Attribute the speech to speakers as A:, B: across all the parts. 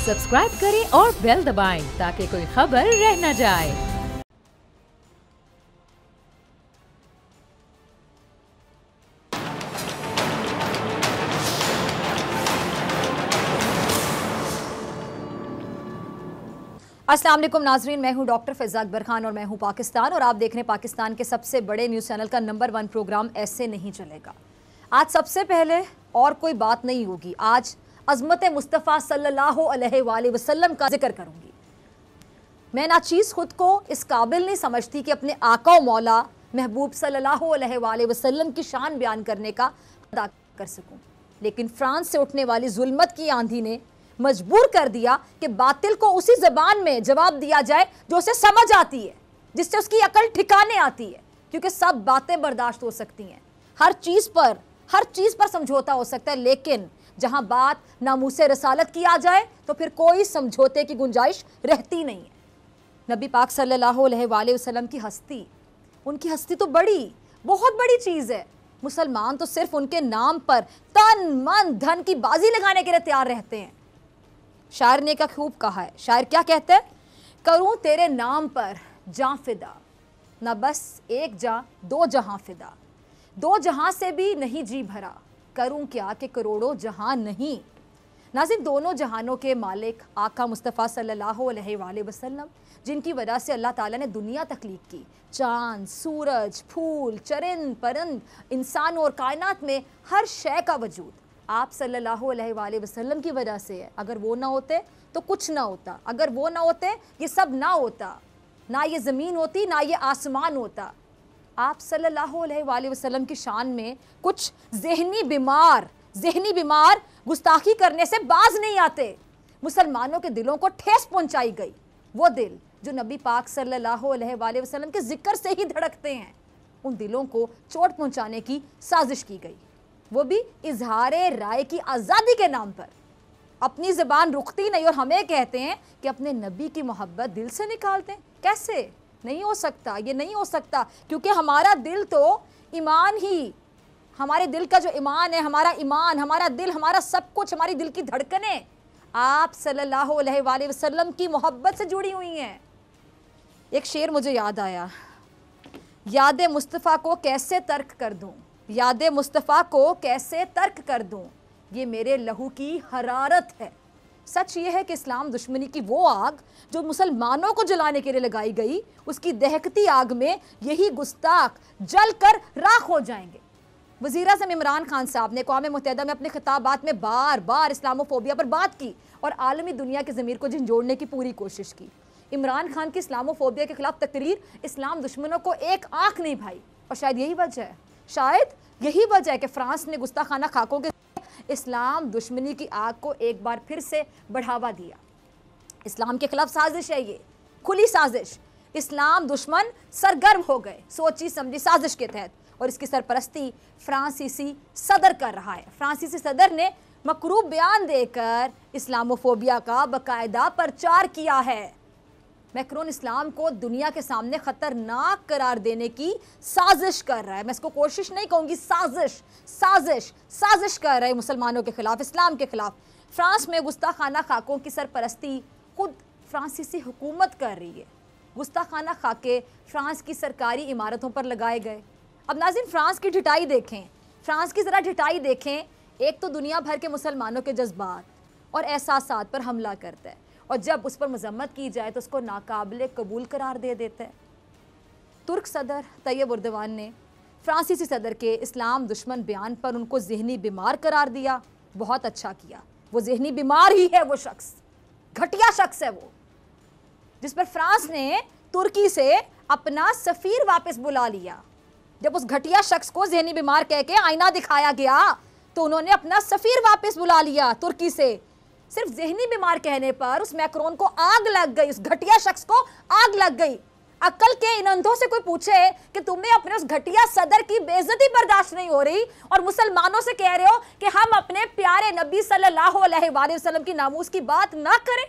A: Subscribe करें और bell दबाएं ताकि कोई खबर रह न जाए।
B: अस्सलाम वालेकुम नाजरीन, मैं हूं डॉक्टर फ़िज़ा अकबर खान और मैं हूं पाकिस्तान और आप देख रहे हैं पाकिस्तान के सबसे बड़े न्यूज़ चैनल का नंबर 1 प्रोग्राम ऐसे नहीं चलेगा। आज सबसे पहले और कोई बात नहीं होगी, आज अज़मत मुस्तफ़ा सल्लल्लाहु अलैहि वसल्लम का जिक्र करूंगी। मैं नाचीज़ खुद को इस काबिल नहीं समझती कि अपने आका व मौला महबूब सल्लल्लाहु अलैहि वसल्लम की शान बयान करने का अदा कर सकूं, लेकिन फ्रांस से उठने वाली जुल्मत की आंधी ने मजबूर कर दिया कि बातिल को उसी जबान में जवाब दिया जाए जो उसे समझ आती है, जिससे उसकी अकल ठिकाने आती है, क्योंकि सब बातें बर्दाश्त हो सकती हैं, हर चीज़ पर समझौता हो सकता है, लेकिन जहां बात नामूसे रसालत की आ जाए तो फिर कोई समझौते की गुंजाइश रहती नहीं है। नबी पाक सल्लल्लाहु अलैहि वसल्लम की हस्ती, उनकी हस्ती तो बहुत बड़ी चीज़ है। मुसलमान तो सिर्फ उनके नाम पर तन मन धन की बाजी लगाने के लिए तैयार रहते हैं। शायर ने का खूब कहा है, शायर क्या कहते हैं, करूं तेरे नाम पर जां फिदा, न बस एक जां दो जहां फिदा, दो जहां से भी नहीं जी भरा, करूं क्या कि करोड़ों जहां नहीं। नाज़रीन, दोनों जहानों के मालिक आका मुस्तफ़ा सल्लल्लाहु अलैहि वसल्लम, जिनकी वजह से अल्लाह ताला ने दुनिया तख्लीक की, चाँद, सूरज, फूल, चरिंद परिंद, इंसान और कायनात में हर शय का वजूद आप सल्लल्लाहु अलैहि वसल्लम की वजह से है। अगर वो ना होते तो कुछ ना होता, अगर वो ना होते ये सब ना होता, ना ये ज़मीन होती ना ये आसमान होता। आप सल्लल्लाहु अलैहि वसल्लम की शान में कुछ ज़हनी बीमार गुस्ताखी करने से बाज नहीं आते। मुसलमानों के दिलों को ठेस पहुंचाई गई, वो दिल जो नबी पाक सल्लल्लाहु अलैहि वसल्लम के जिक्र से ही धड़कते हैं, उन दिलों को चोट पहुंचाने की साजिश की गई, वो भी इजहारे राय की आज़ादी के नाम पर। अपनी ज़बान रुकती नहीं और हमें कहते हैं कि अपने नबी की मोहब्बत दिल से निकालते हैं। कैसे? नहीं हो सकता, ये नहीं हो सकता, क्योंकि हमारा दिल तो ईमान ही, हमारे दिल का जो ईमान है, हमारा ईमान, हमारा दिल, हमारा सब कुछ, हमारी दिल की धड़कनें आप सल्लल्लाहु अलैहि वसल्लम की मोहब्बत से जुड़ी हुई हैं। एक शेर मुझे याद आया, याद मुस्तफ़ा को कैसे तर्क कर दूँ, याद मुस्तफ़ा को कैसे तर्क कर दूँ, ये मेरे लहू की हरारत है। सच ये है कि इस्लाम दुश्मनी की वो आग जो मुसलमानों को जलाने के लिए लगाई गई, उसकी दहकती आग में यही गुस्ताख जल कर राख हो जाएंगे। वज़ीर-ए-आज़म इमरान खान साहब ने अक़वाम मुत्तहिदा में अपने खिताबात में बार बार इस्लामोफोबिया पर बात की और आलमी दुनिया के ज़मीर को झंझोड़ने की पूरी कोशिश की। इमरान खान की इस्लामोफोबिया के खिलाफ तकरीर इस्लाम दुश्मनों को एक आँख नहीं भाई, और शायद यही वजह है कि फ्रांस ने गुस्ताखाना खाकों के इस्लाम दुश्मनी की आग को एक बार फिर से बढ़ावा दिया। इस्लाम के खिलाफ साजिश है, ये खुली साजिश। इस्लाम दुश्मन सरगर्म हो गए सोची समझी साजिश के तहत, और इसकी सरपरस्ती फ्रांसीसी सदर कर रहा है। फ्रांसीसी सदर ने मकरूब बयान देकर इस्लामोफोबिया का बाकायदा प्रचार किया है। मैक्रोन इस्लाम को दुनिया के सामने खतरनाक करार देने की साजिश कर रहा है। मैं इसको कोशिश नहीं कहूँगी, साजिश कर रहा है मुसलमानों के खिलाफ, इस्लाम के खिलाफ। फ्रांस में गुस्ताखाना खाकों की सरपरस्ती खुद फ्रांसीसी हुकूमत कर रही है। गुस्ताखाना खाके फ्रांस की सरकारी इमारतों पर लगाए गए। अब नाज़रीन, फ्रांस की ढिठाई देखें, फ्रांस की ज़रा ढिठाई देखें। एक तो दुनिया भर के मुसलमानों के जज्बात और एहसासात पर हमला करता है, और जब उस पर मजम्मत की जाए तो उसको नाकाबिले कबूल करार दे देता है। तुर्क सदर तैयब एर्दोगान ने फ्रांसीसी सदर के इस्लाम दुश्मन बयान पर उनको ज़हनी बीमार करार दिया। बहुत अच्छा किया, वो ज़हनी बीमार ही है, वो शख्स घटिया शख्स है वो, जिस पर फ्रांस ने तुर्की से अपना सफ़ीर वापस बुला लिया। जब उस घटिया शख्स को ज़हनी बीमार कह के आईना दिखाया गया तो उन्होंने अपना सफ़ीर वापस बुला लिया तुर्की से। सिर्फ ज़हनी बीमार कहने पर उस मैक्रोन को आग लग गई, उस घटिया शख्स को आग लग गई। अक्ल के इन अंधों से कोई पूछे कि तुम्हें अपने उस घटिया सदर की बेइज्जती बर्दाश्त नहीं हो रही और मुसलमानों से कह रहे हो कि हम अपने प्यारे नबी सल्लल्लाहु अलैहि वसल्लम की नामूस की बात ना करें।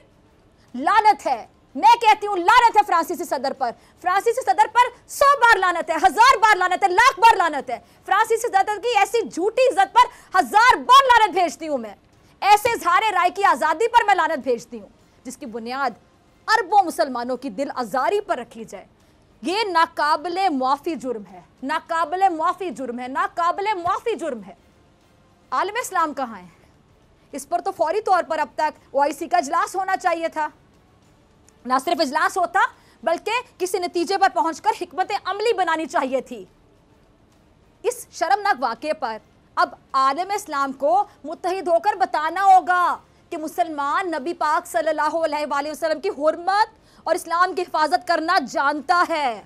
B: लानत है, मैं कहती हूँ लानत है फ्रांसीसी सदर पर। फ्रांसीसी सदर पर 100 बार लानत है, 1000 बार लानत है, लाख बार लानत है। फ्रांसीसी सदर की ऐसी झूठी इज्जत पर 1000 बार लानत भेजती हूँ मैं। ऐसे इज़हार राय की आज़ादी पर मैं लानत भेजती हूँ जिसकी बुनियाद अरबों मुसलमानों की दिल आज़ारी पर रखी जाए। ये नाकाबिले मुआफ़ी जुर्म है, नाकाबिले मुआफ़ी जुर्म है, नाकाबिले मुआफ़ी जुर्म है। आलम इस्लाम कहाँ है? इस पर तो फौरी तौर पर अब तक OIC का इजलास होना चाहिए था। ना सिर्फ इजलास होता बल्कि किसी नतीजे पर पहुंचकर हिकमत अमली बनानी चाहिए थी। इस शर्मनाक वाक़े पर अब आलम इस्लाम को मुत्तहिद होकर बताना होगा कि मुसलमान नबी पाक सल्लल्लाहु अलैहि वसल्लम की हुर्मत और इस्लाम की हिफाजत करना जानता है।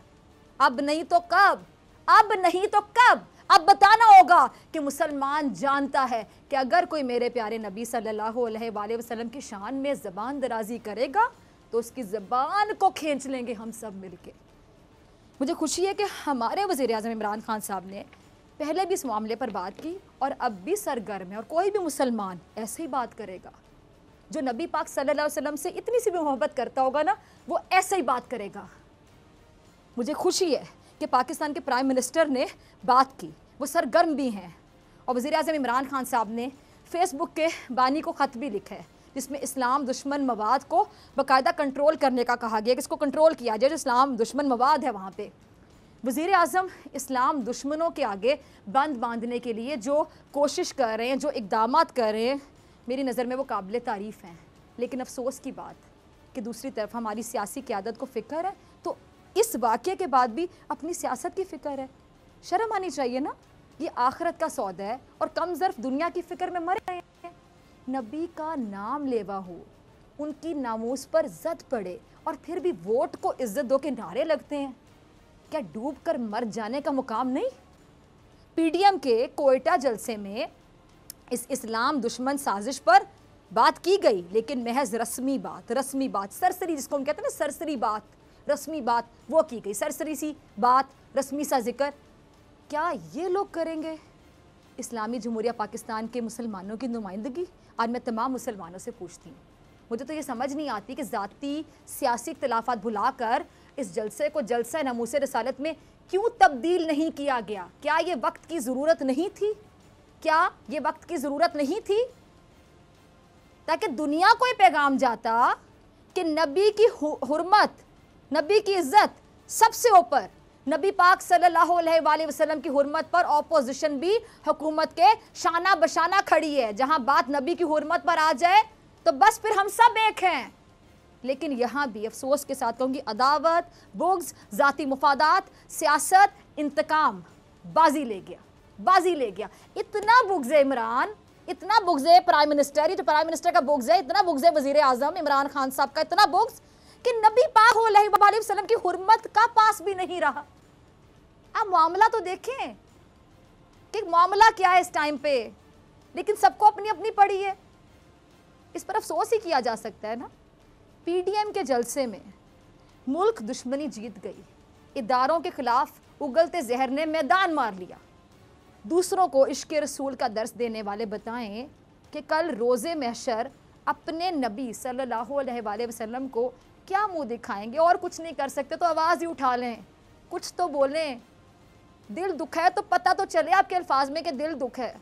B: अब नहीं तो कब, अब नहीं तो कब, अब बताना होगा कि मुसलमान जानता है कि अगर कोई मेरे प्यारे नबी सल्लल्लाहु अलैहि वसल्लम की शान में ज़बान दराजी करेगा तो उसकी ज़बान को खींच लेंगे हम सब मिलके। मुझे खुशी है कि हमारे वज़ीर-ए-आज़म इमरान खान साहब ने पहले भी इस मामले पर बात की और अब भी सरगर्म है और कोई भी मुसलमान ऐसे ही बात करेगा जो नबी पाक सल्लल्लाहु अलैहि वसल्लम से इतनी सी भी मोहब्बत करता होगा ना, वो ऐसे ही बात करेगा। मुझे खुशी है कि पाकिस्तान के प्राइम मिनिस्टर ने बात की, वो सरगर्म भी हैं और वज़ीर-ए-आज़म इमरान खान साहब ने फेसबुक के बानी को ख़त भी लिखा है जिसमें इस्लाम दुश्मन मवाद को बाकायदा कंट्रोल करने का कहा गया कि इसको कंट्रोल किया जाए जो इस्लाम दुश्मन मवाद है वहाँ पे। वज़ीर-ए-आज़म इस्लाम दुश्मनों के आगे बंद बांधने के लिए जो कोशिश कर रहे हैं, जो इक़दामात कर रहे हैं, मेरी नज़र में वो काबिल तारीफ़ हैं। लेकिन अफसोस की बात कि दूसरी तरफ हमारी सियासी क़यादत को फ़िक्र है तो इस वाक़े के बाद भी अपनी सियासत की फ़िक्र है। शर्म आनी चाहिए ना, ये आखिरत का सौदा है और कम ज़र्फ़ दुनिया की फ़िक्र में मर रहे हैं। नबी का नाम लेवा हो, उनकी नामूस पर ज़द पड़े और फिर भी वोट को इज्जत दो के नारे लगते हैं। क्या डूब कर मर जाने का मुकाम नहीं? PDM के कोयटा जलसे में इस इस्लाम दुश्मन साजिश पर बात की गई लेकिन महज रस्मी बात सरसरी, जिसको हम कहते हैं ना सरसरी बात, रस्मी बात वो की गई, सरसरी सी बात, रस्मी सा जिक्र। क्या ये लोग करेंगे इस्लामी जमहूरिया पाकिस्तान के मुसलमानों की नुमाइंदगी? आज मैं तमाम मुसलमानों से पूछती हूँ, मुझे तो ये समझ नहीं आती कि ज़ाती सियासी इख्तिलाफात भुलाकर इस जलसे को जलसा नमूसे रसालत में क्यों तब्दील नहीं किया गया? क्या ये वक्त की ज़रूरत नहीं थी? क्या ये वक्त की ज़रूरत नहीं थी ताकि दुनिया को ये पैगाम जाता कि नबी की हुर्मत, नबी की इज्जत सबसे ऊपर, नबी पाक सल्लल्लाहु अलैहि वसल्लम की हुर्मत पर ऑपोजिशन भी हुकूमत के शाना बशाना खड़ी है। जहां बात नबी की हुर्मत पर आ जाए तो बस फिर हम सब एक हैं। लेकिन यहाँ भी अफसोस के साथ कहूँगी अदावत, बुग़्ज़, ज़ाती मुफादात, सियासत, इंतकाम बाजी ले गया, बाजी ले गया। इतना बुग़्ज़ है इमरान, इतना बुग़्ज़ है प्राइम मिनिस्टर, ये जो प्राइम मिनिस्टर का बुग़्ज़ है, इतना बुग़्ज़ है वज़ीर-ए-आज़म इमरान खान साहब का, इतना बुग़्ज़ कि नबी पाक अलैहि वसल्लम की हुर्मत का पास भी नहीं रहा। आप मामला तो देखें कि मामला क्या है इस टाइम पे, लेकिन सबको अपनी अपनी पड़ी है। इस पर अफसोस ही किया जा सकता है ना। PDM के जलसे में मुल्क दुश्मनी जीत गई, इदारों के खिलाफ उगलते जहर ने मैदान मार लिया। दूसरों को इश्क़ रसूल का दर्स देने वाले बताएं कि कल रोज़े महशर अपने नबी सल्लल्लाहु अलैहि वसल्लम को क्या मुंह दिखाएंगे? और कुछ नहीं कर सकते तो आवाज़ ही उठा लें, कुछ तो बोलें। दिल दुख है तो पता तो चले आपके अल्फाज में कि दिल दुख है।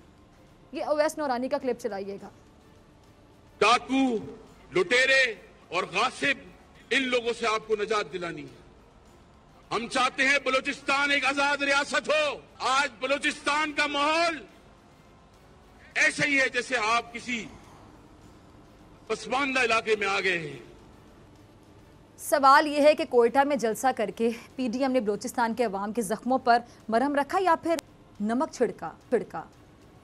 B: ये अवैस नौरानी का क्लिप चलाइएगा।
C: डाकू, लुटेरे और गासिब, इन लोगों से आपको निजात दिलानी है। हम चाहते हैं बलूचिस्तान एक आजाद रियासत हो। आज बलूचिस्तान का माहौल ऐसे ही है जैसे आप किसी पसमानदा इलाके में आ गए हैं।
B: सवाल यह है कि कोयटा में जलसा करके PDM ने बलूचिस्तान के अवाम के जख्मों पर मरहम रखा या फिर नमक छिड़का?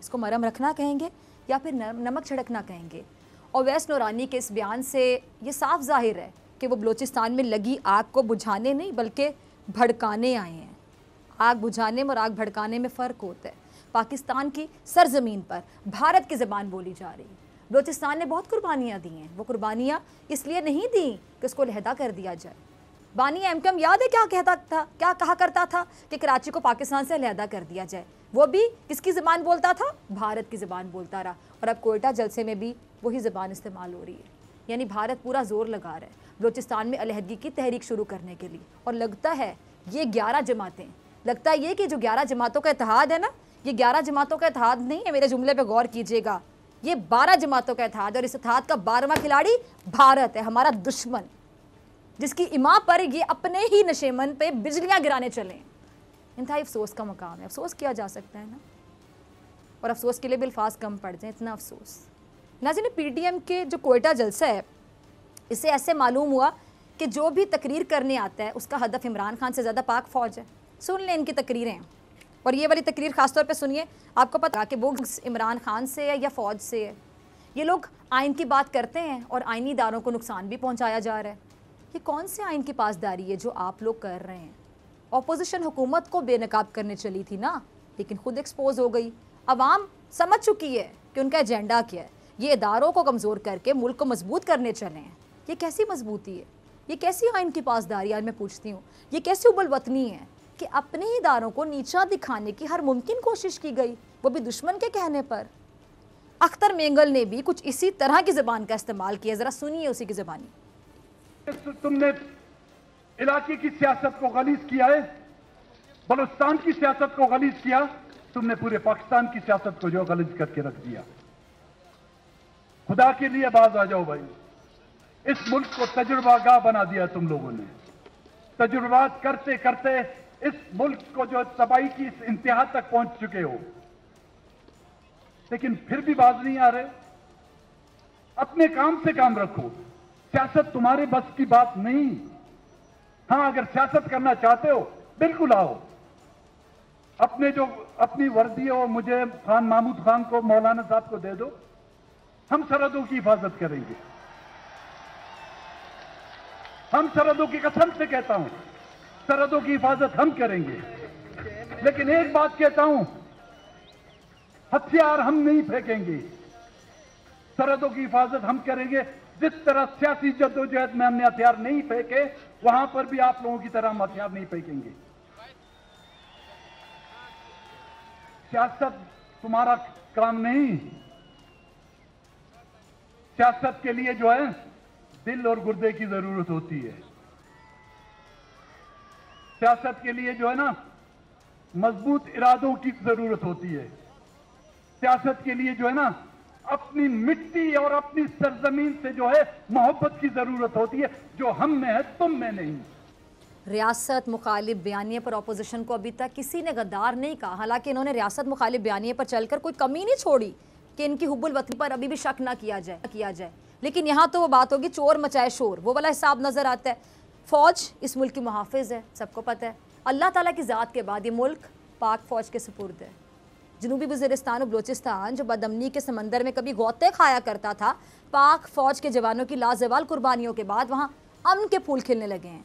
B: इसको मरहम रखना कहेंगे या फिर नमक छिड़कना कहेंगे? अवैस नौरानी के इस बयान से ये साफ जाहिर है कि वो बलूचिस्तान में लगी आग को बुझाने नहीं बल्कि भड़काने आए हैं। आग बुझाने में और आग भड़काने में फ़र्क होता है। पाकिस्तान की सरजमीन पर भारत की ज़बान बोली जा रही है। बलूचिस्तान ने बहुत कुर्बानियाँ दी हैं। वो कुर्बानियाँ इसलिए नहीं दी कि उसको लहदा कर दिया जाए। बानी एमकम याद है क्या कहा करता था कि कराची को पाकिस्तान से अलहदा कर दिया जाए। वो भी किसकी ज़बान बोलता था? भारत की ज़बान बोलता रहा। और अब कोयटा जलसे में भी वही ज़बान इस्तेमाल हो रही है। यानी भारत पूरा जोर लगा रहा है बलूचिस्तान में अलहदगी की तहरीक शुरू करने के लिए। और लगता है ये 11 जमातें, लगता है ये कि जो 11 जमातों का इत्तेहाद है ना, ये 11 जमातों का इत्तेहाद नहीं है। मेरे जुमले पे गौर कीजिएगा, ये 12 जमातों का इत्तेहाद, और इस इत्तेहाद का 12वां खिलाड़ी भारत है, हमारा दुश्मन, जिसकी इमाम पर ये अपने ही नशेमन पे बिजलियां गिराने चले। इंतहाई अफसोस का मकाम है। अफसोस किया जा सकता है ना, और अफसोस के लिए भी अल्फाज कम पड़ जाए, इतना अफसोस। नाज़रीन, पीटीएम के जो कोयटा जलसा है, इससे ऐसे मालूम हुआ कि जो भी तकरीर करने आता है उसका हदफ इमरान खान से ज़्यादा पाक फ़ौज है। सुन लें इनकी तकरीरें, और ये वाली तकरीर ख़ासतौर पे सुनिए, आपको पता कि वो इमरान खान से है या फ़ौज से है। ये लोग आइन की बात करते हैं और आइनी इदारों को नुकसान भी पहुँचाया जा रहा है। ये कौन से आइन की पासदारी है जो आप लोग कर रहे हैं? अपोजिशन हुकूमत को बेनकाब करने चली थी ना, लेकिन खुद एक्सपोज हो गई। अवाम समझ चुकी है कि उनका एजेंडा क्या है। ये इदारों को कमज़ोर करके मुल्क को मजबूत करने चले हैं। ये कैसी मजबूती है? ये कैसी आइन की पासदारी? आज मैं पूछती हूँ, ये कैसी उबलवतनी है कि अपने ही इदारों को नीचा दिखाने की हर मुमकिन कोशिश की गई, वो भी दुश्मन के कहने पर। अख्तर मेंगल ने भी कुछ इसी तरह की ज़बान का इस्तेमाल किया, ज़रा सुनिए उसी की ज़बानी।
D: तुमने इलाके की सियासत को गलीज किया है, बलूचिस्तान की सियासत को गलीज किया, तुमने पूरे पाकिस्तान की सियासत को जो गलीज करके रख दिया। खुदा के लिए बाज आ जाओ भाई, इस मुल्क को तजुर्बागाह बना दिया तुम लोगों ने। तजुर्बात करते करते इस मुल्क को जो तबाही की इस इंतहा तक पहुंच चुके हो, लेकिन फिर भी बाज नहीं आ रहे। अपने काम से काम रखो, सियासत तुम्हारे बस की बात नहीं। हाँ, अगर सियासत करना चाहते हो बिल्कुल आओ, अपनी वर्दी और मुझे खान महमूद खान को, मौलाना साहब को दे दो, हम सरहदों की हिफाजत करेंगे। हम सरहदों की कसम से कहता हूं, सरहदों की हिफाजत हम करेंगे। लेकिन एक बात कहता हूं, हथियार हम नहीं फेंकेंगे, सरहदों की हिफाजत हम करेंगे। जिस तरह सियासी जद्दोजहद में हमने हथियार नहीं फेंके, वहां पर भी आप लोगों की तरह हम हथियार नहीं फेंकेंगे। सियासत तुम्हारा काम नहीं। सियासत के लिए जो है दिल और गुर्दे की जरूरत होती है। सियासत के लिए जो है ना मजबूत इरादों की जरूरत होती है। सियासत के लिए जो है ना अपनी मिट्टी और अपनी सरजमीन से जो है मोहब्बत की जरूरत होती है, जो हम में है तुम में नहीं।
B: रियासत मुखालिफ बयानिए पर अपोजिशन को अभी तक किसी ने गद्दार नहीं कहा। हालांकि इन्होंने रियासत मुखालिफ बयानिए पर चलकर कोई कमी नहीं छोड़ी कि इनकी हुब्बुल वतनी पर अभी भी शक ना किया जाए। लेकिन यहाँ तो वो बात होगी चोर मचाए शोर, वो वाला हिसाब नजर आता है। फौज इस मुल्क की मुहाफिज है, सबको पता है। अल्लाह ताला की ज़ात के बाद ये मुल्क पाक फौज के सुपुर्द है। जनूबी वज़ीरिस्तान और बलूचिस्तान जो बदअमनी के समंदर में कभी गौते खाया करता था, पाक फौज के जवानों की लाजवाल कुर्बानियों के बाद वहाँ अमन के फूल खिलने लगे हैं।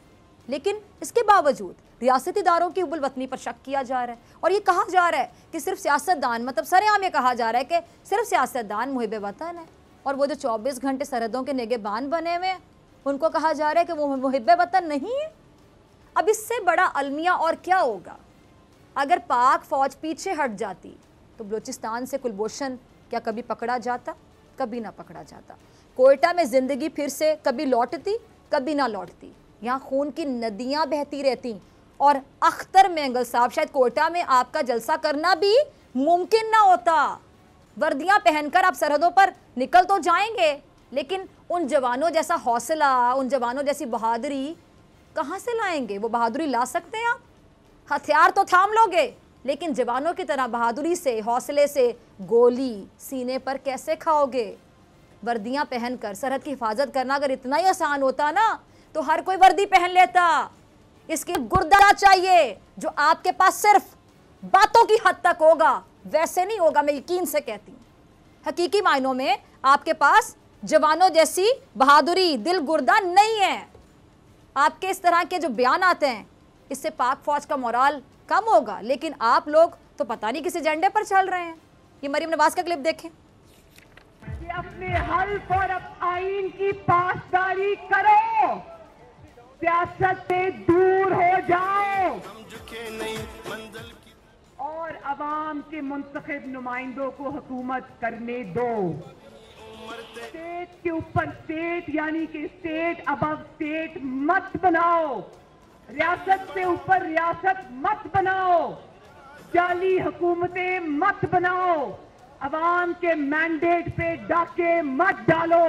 B: लेकिन इसके बावजूद रियासती इदारों की उबुल वतनी पर शक किया जा रहा है, और ये कहा जा रहा है कि सिर्फ सियासतदान, मतलब सरेआम ये कहा जा रहा है कि सिर्फ सियासतदान मुहिब वतन है, और वो जो 24 घंटे सरहदों के निगहबान बने हुए हैं उनको कहा जा रहा है कि वो मुहिब वतन नहीं है। अब इससे बड़ा अलमिया और क्या होगा? अगर पाक फौज पीछे हट जाती तो बलूचिस्तान से कुलभूषण क्या कभी पकड़ा जाता? कभी ना पकड़ा जाता। कोयटा में जिंदगी फिर से कभी लौटती, कभी ना लौटती। यहाँ खून की नदियाँ बहती रहती, और अख्तर मेंगल साहब शायद कोयटा में आपका जलसा करना भी मुमकिन ना होता। वर्दियाँ पहनकर आप सरहदों पर निकल तो जाएंगे, लेकिन उन जवानों जैसा हौसला, उन जवानों जैसी बहादुरी कहाँ से लाएंगे? वो बहादुरी ला सकते हैं आप? हथियार तो थाम लोगे, लेकिन जवानों की तरह बहादुरी से, हौसले से गोली सीने पर कैसे खाओगे? वर्दियाँ पहनकर सरहद की हिफाजत करना अगर इतना ही आसान होता ना तो हर कोई वर्दी पहन लेता। इसकी गुर्दा चाहिए जो आपके पास सिर्फ बातों की हद तक होगा, वैसे नहीं होगा। मैं यकीन से कहती हूँ, हकीकी मायनों में आपके पास जवानों जैसी बहादुरी, दिल गुर्दा नहीं है। आपके इस तरह के जो बयान आते हैं इससे पाक फौज का मोराल कम होगा, लेकिन आप लोग तो पता नहीं किस एजेंडे पर चल रहे हैं। ये मरीम नवाज का क्लिप देखें।
E: कि अपने हल्फ और आइन की पासदारी करो, सियासत से दूर हो जाओ और अवाम के मुंतखब नुमाइंदों को हुकूमत करने दो। स्टेट के ऊपर स्टेट, यानी कि स्टेट अबव स्टेट मत बनाओ, रियासत से ऊपर रियासत मत बनाओ, जाली हुकूमतें मत बनाओ। अवाम के मैंडेट पे डाके मत डालो,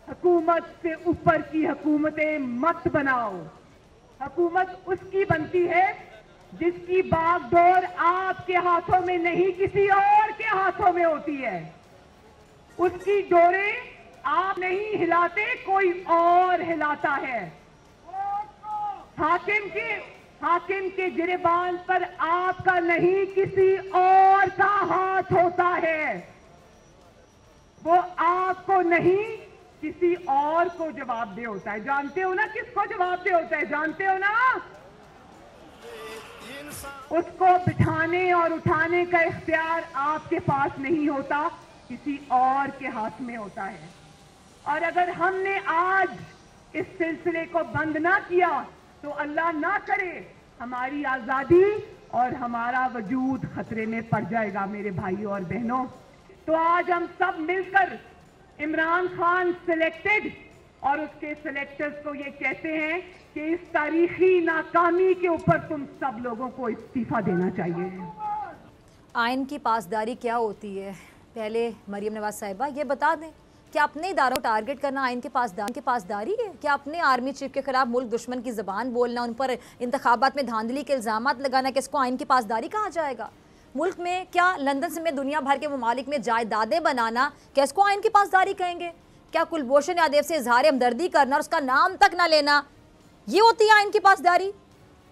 E: हुकूमत से ऊपर की हुकूमतें मत बनाओ। हुकूमत उसकी बनती है जिसकी बागडोर आपके हाथों में नहीं किसी और के हाथों में होती है। उसकी डोरें आप नहीं हिलाते, कोई और हिलाता है। हाकिम के गिरेबान पर आपका नहीं किसी और का हाथ होता है। वो आपको नहीं किसी और को जवाबदेह होता है। जानते हो ना किसको जवाबदेह होता है? जानते हो ना? उसको बिठाने और उठाने का इख्तियार आपके पास नहीं होता, किसी और के हाथ में होता है। और अगर हमने आज इस सिलसिले को बंद ना किया तो अल्लाह ना करे हमारी आजादी और हमारा वजूद खतरे में पड़ जाएगा। मेरे भाइयों और बहनों, तो आज हम सब मिलकर इमरान खान सिलेक्टेड और उसके सिलेक्टर्स को ये कहते हैं कि इस तारीखी नाकामी के ऊपर तुम सब लोगों को इस्तीफा देना चाहिए।
B: आइन की पासदारी क्या होती है, पहले मरियम नवाज साहिबा ये बता दें। क्या अपने इदारों को टारगेट करना आइन के पासदारी है? क्या अपने आर्मी चीफ के खिलाफ मुल्क दुश्मन की ज़बान बोलना, उन पर इंतखाबात में धांधली के इल्ज़ामात लगाना, कि इसको आइन की पासदारी कहा जाएगा? मुल्क में क्या लंदन समेत दुनिया भर के ममालिक में जायदादें बनाना, क्या इसको आइन की पासदारी कहेंगे? क्या कुलभूषण यादव से इजहार हमदर्दी करना और उसका नाम तक ना लेना, ये होती है आइन की पासदारी?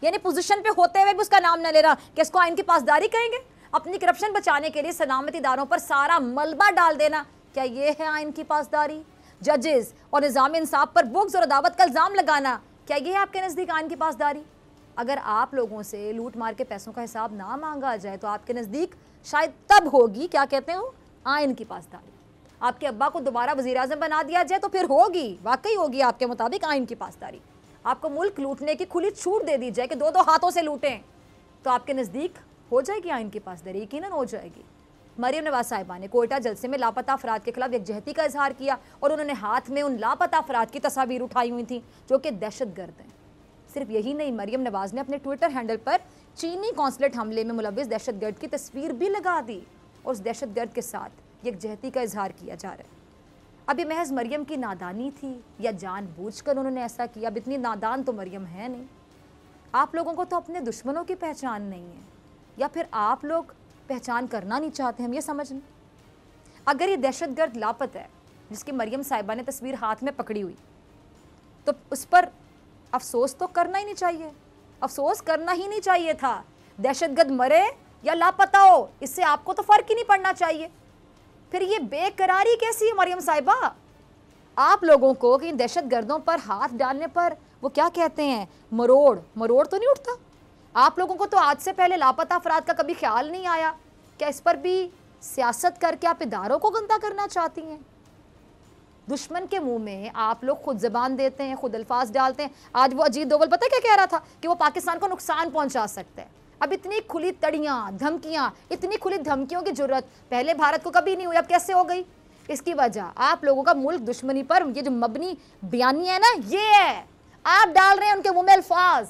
B: यानी पोजीशन पे होते हुए भी उसका नाम ना लेना, क्या इसको आइन की पासदारी कहेंगे? अपनी करप्शन बचाने के लिए सलामती इदारों पर सारा मलबा डाल देना, क्या ये है आइन की पासदारी? जजेस और निज़ाम इंसाफ पर बुग्ज और अदावत का इल्ज़ाम लगाना, क्या ये है आपके नज़दीक आइन की पासदारी? अगर आप लोगों से लूट मार के पैसों का हिसाब ना मांगा जाए तो आपके नज़दीक शायद तब होगी, क्या कहते हो, आइन की पासदारी। आपके अब्बा को दोबारा वज़ीर आज़म बना दिया जाए तो फिर होगी, वाकई होगी आपके मुताबिक आइन की पासदारी। आपको मुल्क लूटने की खुली छूट दे दी जाए कि दो दो हाथों से लूटें, तो आपके नज़दीक हो जाएगी आइन की पासदारी, यकीनन हो जाएगी। मरियम नवाज साहिबा ने कोयटा जलसे में लापता अफराद के खिलाफ यकजहती का इजहार किया और उन्होंने हाथ में उन लापता अफराद की तस्वीर उठाई हुई थी जो कि दहशतगर्द हैं। सिर्फ यही नहीं, मरियम नवाज ने अपने ट्विटर हैंडल पर चीनी कौंसलेट हमले में मुलविस दहशतगर्द की तस्वीर भी लगा दी और उस दहशतगर्द के साथ यकजहती का इजहार किया जा रहा है। अब ये महज मरियम की नादानी थी या जानबूझकर उन्होंने ऐसा किया? अब इतनी नादान तो मरियम है नहीं। आप लोगों को तो अपने दुश्मनों की पहचान नहीं है, या फिर आप लोग पहचान करना नहीं चाहते, हम ये समझ लें। अगर ये दहशतगर्द लापता है जिसकी मरियम साहिबा ने तस्वीर हाथ में पकड़ी हुई, तो उस पर अफसोस तो करना ही नहीं चाहिए, अफसोस करना ही नहीं चाहिए था। दहशतगर्द मरे या लापता हो, इससे आपको तो फर्क ही नहीं पड़ना चाहिए। फिर ये बेकरारी कैसी है मरियम साहिबा आप लोगों को कि इन दहशतगर्दों पर हाथ डालने पर वो क्या कहते हैं, मरोड़ तो नहीं उठता? आप लोगों को तो आज से पहले लापता अफराद का कभी ख्याल नहीं आया? क्या इस पर भी सियासत करके आप इदारों को गंदा करना चाहती हैं? दुश्मन के मुंह में आप लोग खुद ज़बान देते हैं, खुद अल्फाज डालते हैं। आज वो अजीत दोवल पता है क्या कह रहा था कि वो पाकिस्तान को नुकसान पहुंचा सकता है। अब इतनी खुली तड़ियाँ, धमकियाँ, इतनी खुली धमकियों की जरूरत पहले भारत को कभी नहीं हुई, अब कैसे हो गई? इसकी वजह आप लोगों का मुल्क दुश्मनी पर ये जो मबनी बयानी है ना, ये है। आप डाल रहे हैं उनके मुंह में अल्फाज,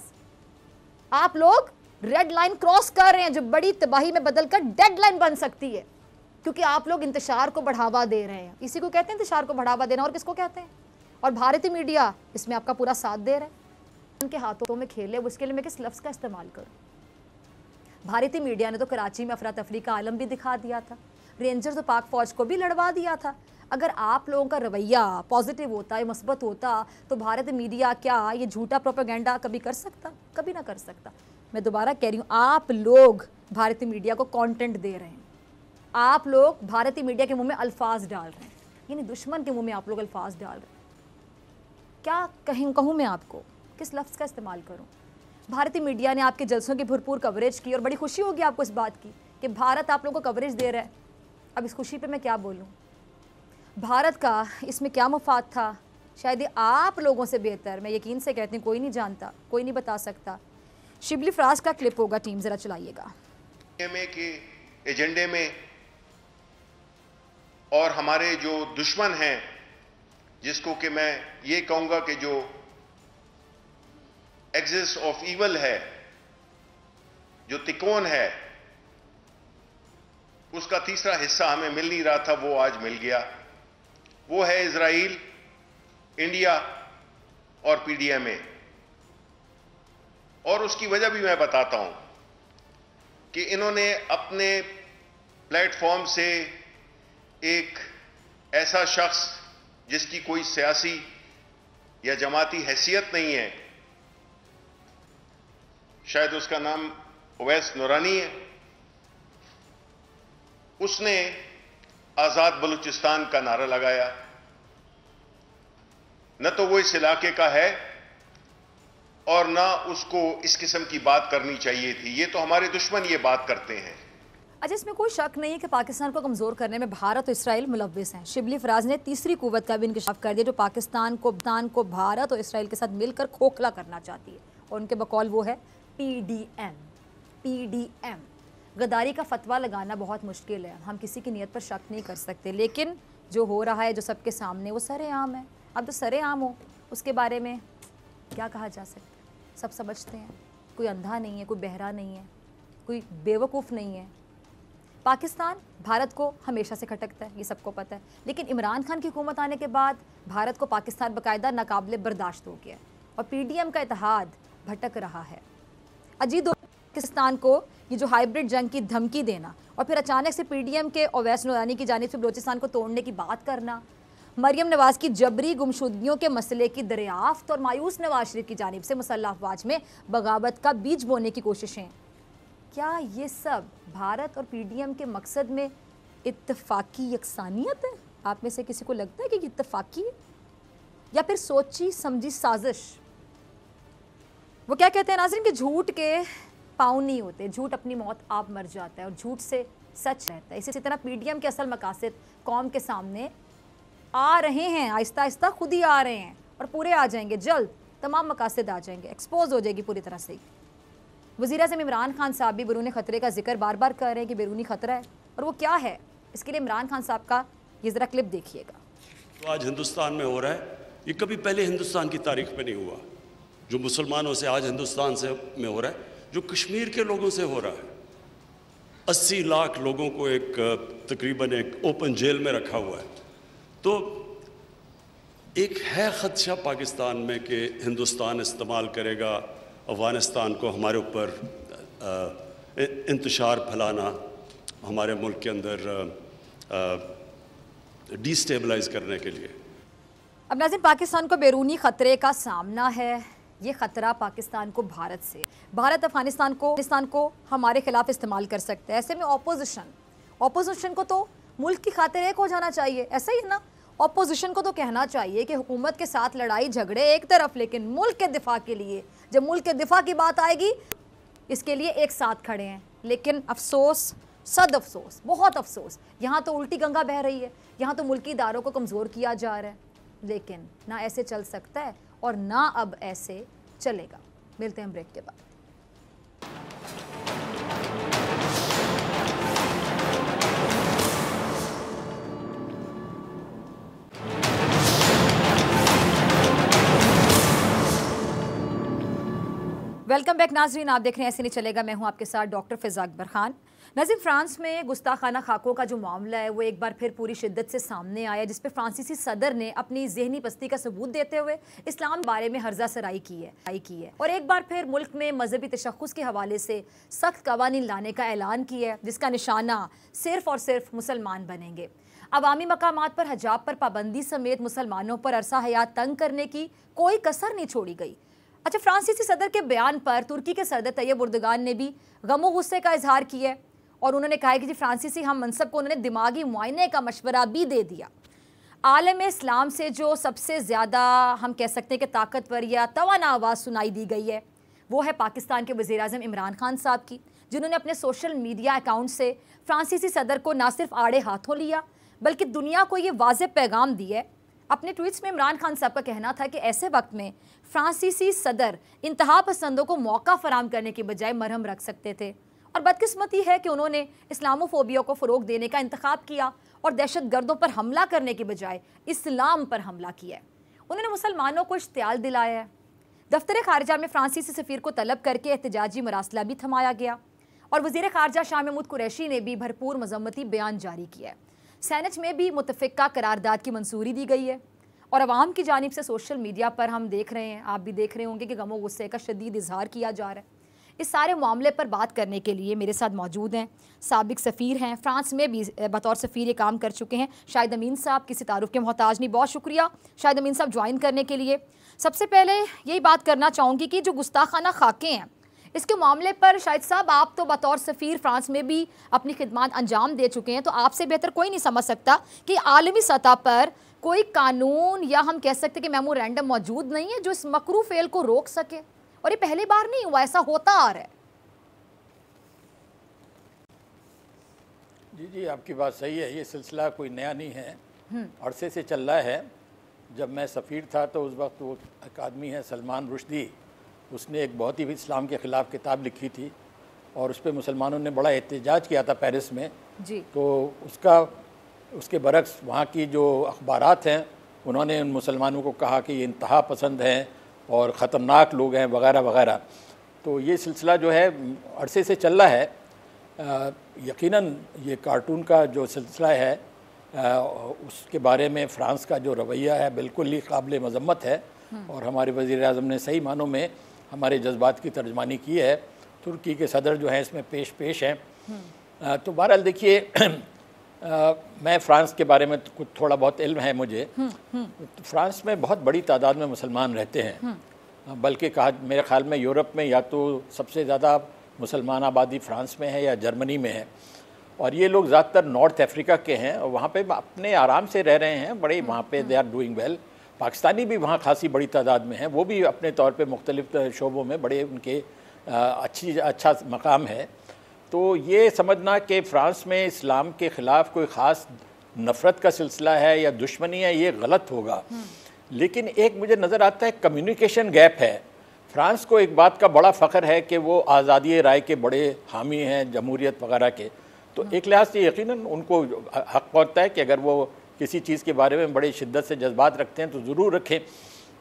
B: आप लोग रेड लाइन क्रॉस कर रहे हैं जो बड़ी तबाही में बदलकर डेड लाइन बन सकती है, क्योंकि आप लोग इंतशार को बढ़ावा दे रहे हैं। इसी को कहते हैं इंतशार को बढ़ावा देना, और किसको कहते हैं? और भारतीय मीडिया इसमें आपका पूरा साथ दे रहा है। उनके हाथों में खेले, उसके लिए मैं किस लफ्ज़ का इस्तेमाल करूं? भारतीय मीडिया ने तो कराची में अफरा तफरी का आलम भी दिखा दिया था, रेंजर्स और पाक फौज को भी लड़वा दिया था। अगर आप लोगों का रवैया पॉजिटिव होता है, मस्बत होता, तो भारतीय मीडिया क्या ये झूठा प्रोपेगेंडा कभी कर सकता? कभी ना कर सकता। मैं दोबारा कह रही हूँ, आप लोग भारतीय मीडिया को कंटेंट दे रहे हैं, आप लोग भारतीय मीडिया के मुंह में अल्फाज डाल रहे हैं, यानी दुश्मन के मुंह में आप लोग अल्फाज डाल रहे हैं। क्या कहूँ मैं आपको, किस लफ्ज़ का इस्तेमाल करूँ? भारतीय मीडिया ने आपके जलसों की भरपूर कवरेज की और बड़ी खुशी होगी आपको इस बात की कि भारत आप लोगों को कवरेज दे रहा है। अब इस खुशी पे मैं क्या बोलूँ? भारत का इसमें क्या मुफाद था? शायद ये आप लोगों से बेहतर, मैं यकीन से कहती हूँ, कोई नहीं जानता, कोई नहीं बता सकता। शिबली फराज का क्लिप होगा, टीम ज़रा चलाइएगा।
F: के एजेंडे में और हमारे जो दुश्मन हैं, जिसको कि मैं ये कहूँगा कि जो एक्सिस ऑफ ईवल है, जो तिकोन है, उसका तीसरा हिस्सा हमें मिल नहीं रहा था, वो आज मिल गया। वो है इजराइल, इंडिया और पीडीएमए। और उसकी वजह भी मैं बताता हूं कि इन्होंने अपने प्लेटफॉर्म से एक ऐसा शख्स जिसकी कोई सियासी या जमाती हैसियत नहीं है, शायद उसका नाम ओवैस नूरानी है, उसने आजाद बलूचिस्तान का नारा लगाया। न तो वो इस इलाके का है और ना उसको इस किस्म की बात करनी चाहिए थी। ये तो हमारे दुश्मन ये बात करते हैं।
B: अच्छा, इसमें कोई शक नहीं है कि पाकिस्तान को कमज़ोर करने में भारत और इसराइल मुलव्विस हैं। शिबली फराज ने तीसरी कुव्वत का भी इंकशाफ कर दिया जो पाकिस्तान को भारत और इसराइल के साथ मिलकर खोखला करना चाहती है, और उनके बकौल वो है पीडीएम। गद्दारी का फतवा लगाना बहुत मुश्किल है, हम किसी की नीयत पर शक नहीं कर सकते, लेकिन जो हो रहा है, जो सबके सामने, वो सरेआम है। अब तो सरेआम हो, उसके बारे में क्या कहा जा सकता है? सब समझते हैं, कोई अंधा नहीं है, कोई बहरा नहीं है, कोई बेवकूफ़ नहीं है। पाकिस्तान भारत को हमेशा से खटकता है, ये सबको पता है, लेकिन इमरान खान की हुकूमत आने के बाद भारत को पाकिस्तान बाकायदा नाकाबिले बर्दाश्त हो गया और पीडीएम का इत्तेहाद भटक रहा है। अजीत पाकिस्तान को ये जो हाइब्रिड जंग की धमकी देना और फिर अचानक से पीडीएम के ओवैस नूरानी की जानिब से बलूचिस्तान को तोड़ने की बात करना, मरियम नवाज की जबरी गुमशुदगियों के मसले की दरियाफ्त और मायूस नवाज शरीफ की जानिब से मुसल्लह अफवाज में बगावत का बीज बोने की कोशिशें, क्या ये सब भारत और पीडीएम के मकसद में इत्तफाकी यकसानियत है? आप में से किसी को लगता है कि इत्तफाकी है या फिर सोची समझी साजिश? वो क्या कहते हैं नाज़रीन कि झूठ के पाँव नहीं होते, झूठ अपनी मौत आप मर जाता है और झूठ से सच रहता है। इसी तरह पीडीएम के असल मकासद कौम के सामने आ रहे हैं, आहिस्ता आहिस्ता खुद ही आ रहे हैं और पूरे आ जाएंगे, जल्द तमाम मकासद आ जाएंगे, एक्सपोज हो जाएगी पूरी तरह से। वज़ीर-ए-आज़म इमरान खान साहब भी बैरूनी ख़तरे का जिक्र बार बार कर रहे हैं कि बैरूनी ख़तरा है, और वो क्या है, इसके लिए इमरान खान साहब का ये ज़रा क्लिप देखिएगा।
G: तो आज हिंदुस्तान में हो रहा है, ये कभी पहले हिंदुस्तान की तारीख में नहीं हुआ। जो मुसलमानों से आज हिंदुस्तान से में हो रहा है, जो कश्मीर के लोगों से हो रहा है। 80 लाख लोगों को एक तकरीबन एक ओपन जेल में रखा हुआ है। तो एक है ख़दशा पाकिस्तान में कि हिंदुस्तान इस्तेमाल करेगा अफ़गानिस्तान को हमारे ऊपर इंतशार फैलाना, हमारे मुल्क के अंदर डिस्टेबलाइज करने के लिए।
B: अब नाज़रीन, पाकिस्तान को बैरूनी ख़तरे का सामना है। ये ख़तरा पाकिस्तान को भारत से, भारत अफ़गानिस्तान को हमारे खिलाफ इस्तेमाल कर सकता है। ऐसे में ऑपोजिशन को तो मुल्क की खातिर एक हो जाना चाहिए, ऐसा ही ना? ऑपोजिशन को तो कहना चाहिए कि हुकूमत के साथ लड़ाई झगड़े एक तरफ, लेकिन मुल्क के दिफा के लिए, जब मुल्क के दिफा की बात आएगी, इसके लिए एक साथ खड़े हैं। लेकिन अफसोस, सद अफसोस, बहुत अफसोस, यहाँ तो उल्टी गंगा बह रही है, यहाँ तो मुल्की इदारों को कमज़ोर किया जा रहा है। लेकिन ना ऐसे चल सकता है और ना अब ऐसे चलेगा। मिलते हैं ब्रेक के बाद। वेलकम बैक नाजरीन, आप देख रहे हैं ऐसे नहीं चलेगा। मैं हूं आपके साथ डॉक्टर फ़िज़ा अकबर खान। नाज़रीन, फ्रांस में गुस्ताखाना खाकों का जो मामला है वो एक बार फिर पूरी शिद्दत से सामने आया, जिस पे फ्रांसीसी सदर ने अपनी ज़हनी पस्ती का सबूत देते हुए इस्लाम बारे में हर्जा सराई की है और एक बार फिर मुल्क में मजहबी तशख़्ख़ुस के हवाले से सख्त कवानीन लाने का ऐलान किया है, जिसका निशाना सिर्फ़ और सिर्फ मुसलमान बनेंगे। अवामी मकामात पर हिजाब पर पाबंदी समेत मुसलमानों पर अरसा हयात तंग करने की कोई कसर नहीं छोड़ी गई। अच्छा, फ्रांसीसी सदर के बयान पर तुर्की के सदर तैयब उर्दगान ने भी गमो गुस्से का इजहार किया है और उन्होंने कहा कि जी फ्रांसीसी हम मनसब को उन्होंने दिमागी मुआयने का मशवरा भी दे दिया। आलम इस्लाम से जो सबसे ज़्यादा हम कह सकते हैं कि ताकतवर या तवाना आवाज़ सुनाई दी गई है वो है पाकिस्तान के वज़ीर-ए-आज़म इमरान खान साहब की, जिन्होंने अपने सोशल मीडिया अकाउंट से फ्रांसीसी सदर को ना सिर्फ आड़े हाथों लिया बल्कि दुनिया को ये वाज़ेह पैगाम दिया है। अपने ट्वीट्स में इमरान खान साहब का कहना था कि ऐसे वक्त में फ्रांसीसी सदर इंतहा पसंदों को मौका फराम करने के बजाय मरहम रख सकते थे, और बदकिस्मती है कि उन्होंने इस्लामोफोबिया को फ़रोग देने का इंतखाब किया और दहशत गर्दों पर हमला करने के बजाय इस्लाम पर हमला किया है। उन्होंने मुसलमानों को इश्तियाल दिलाया है। दफ्तर खारिजा में फ्रांसीसी सफ़ीर को तलब करके एहतजाजी मरासला भी थमाया गया और वज़ीर ख़ारजा शाह महमूद कुरैशी ने भी भरपूर मज़म्मती बयान जारी किया है। सेनेट में भी मुतफ़िक़ा करारदाद की मंजूरी दी गई है और अवाम की जानिब से सोशल मीडिया पर हम देख रहे हैं, आप भी देख रहे होंगे कि गम व गुस्से का शदीद इजहार किया जा रहा है। इस सारे मामले पर बात करने के लिए मेरे साथ मौजूद हैं साबिक सफ़ीर हैं, फ़्रांस में भी बतौर सफ़ीर ये काम कर चुके हैं, शाहिद अमीन साहब। किसी तारुफ के मोहताज नहीं, बहुत शुक्रिया शाहिद अमीन साहब ज्वाइन करने के लिए। सबसे पहले यही बात करना चाहूँगी कि जो गुस्ताखाना खाके हैं इसके मामले पर शाहिद साहब आप तो बतौर सफ़ीर फ़्रांस में भी अपनी खिदमत अंजाम दे चुके हैं, तो आपसे बेहतर कोई नहीं समझ सकता कि आलमी सतह पर कोई कानून या हम कह सकते हैं कि मेमोरेंडम मौजूद नहीं है जो इस मकरू फेल को रोक सके, और ये पहली बार नहीं हुआ, ऐसा होता आ रहा है।
H: जी, आपकी बात सही है। ये सिलसिला कोई नया नहीं है, अरसे से चल रहा है। जब मैं सफ़ीर था तो उस वक्त वो एक आदमी है सलमान रुश्दी, उसने एक बहुत ही इस्लाम के ख़िलाफ़ किताब लिखी थी और उस पर मुसलमानों ने बड़ा एहतजाज किया था पेरिस में
B: जी।
H: तो उसके बरक्स वहाँ की जो अखबारात हैं उन्होंने उन मुसलमानों को कहा कि ये इंतहा पसंद हैं और ख़तरनाक लोग हैं वगैरह वगैरह। तो ये सिलसिला जो है अरसे से चल रहा है। यकीनन ये कार्टून का जो सिलसिला है उसके बारे में फ़्रांस का जो रवैया है बिल्कुल ही काबिल मज़म्मत है और हमारे वज़ीर आज़म ने सही मानों में हमारे जज्बात की तर्जमानी की है। तुर्की के सदर जो हैं इसमें पेश हैं। तो बहरहाल देखिए मैं फ़्रांस के बारे में कुछ थोड़ा बहुत इल्म है मुझे। तो फ़्रांस में बहुत बड़ी तादाद में मुसलमान रहते हैं, बल्कि कहा मेरे ख़्याल में यूरोप में या तो सबसे ज़्यादा मुसलमान आबादी फ़्रांस में है या जर्मनी में है। और ये लोग ज़्यादातर नॉर्थ अफ्रीका के हैं और वहाँ पे अपने आराम से रह रहे हैं, बड़े वहाँ पे they are doing well. Pakistani भी वहाँ खासी बड़ी तादाद में हैं, वो भी अपने तौर पे मुख्तलिफ शोबों में बड़े उनके अच्छा मकाम है। तो ये समझना कि फ़्रांस में इस्लाम के ख़िलाफ़ कोई ख़ास नफ़रत का सिलसिला है या दुश्मनी है, ये गलत होगा। लेकिन एक मुझे नज़र आता है कम्युनिकेशन गैप है। फ़्रांस को एक बात का बड़ा फ़ख्र है कि वो आज़ादी राय के बड़े हामी हैं, जमहूरियत वगैरह के। तो एक लिहाज से यकीनन उनको हक़ पहुँचता है कि अगर वो किसी चीज़ के बारे में बड़ी शिद्दत से जज्बात रखते हैं तो ज़रूर रखें,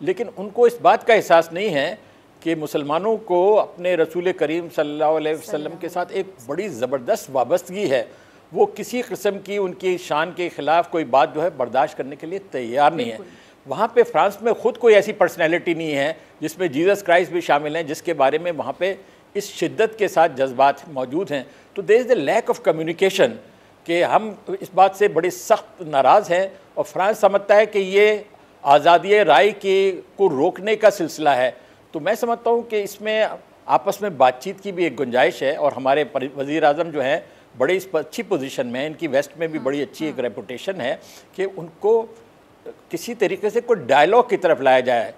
H: लेकिन उनको इस बात का एहसास नहीं है कि मुसलमानों को अपने रसूल करीम सल्लल्लाहु अलैहि वसल्लम के साथ एक बड़ी ज़बरदस्त वाबस्तगी है। वो किसी किस्म की उनकी शान के ख़िलाफ़ कोई बात जो है बर्दाश्त करने के लिए तैयार नहीं है। वहाँ पे फ़्रांस में ख़ुद कोई ऐसी पर्सनैलिटी नहीं है जिसमें जीसस क्राइस्ट भी शामिल हैं, जिसके बारे में वहाँ पे इस शिद्दत के साथ जज्बात मौजूद हैं। तो there is the lack of communication कि हम इस बात से बड़े सख्त नाराज़ हैं और फ्रांस समझता है कि ये आज़ादी राय को रोकने का सिलसिला है। तो मैं समझता हूँ कि इसमें आपस में बातचीत की भी एक गुंजाइश है और हमारे वज़ीर आज़म जो हैं बड़ी इस पर अच्छी पोजीशन में, इनकी वेस्ट में भी बड़ी अच्छी एक रेपुटेशन है कि उनको किसी तरीके से कोई डायलॉग की तरफ लाया जाए,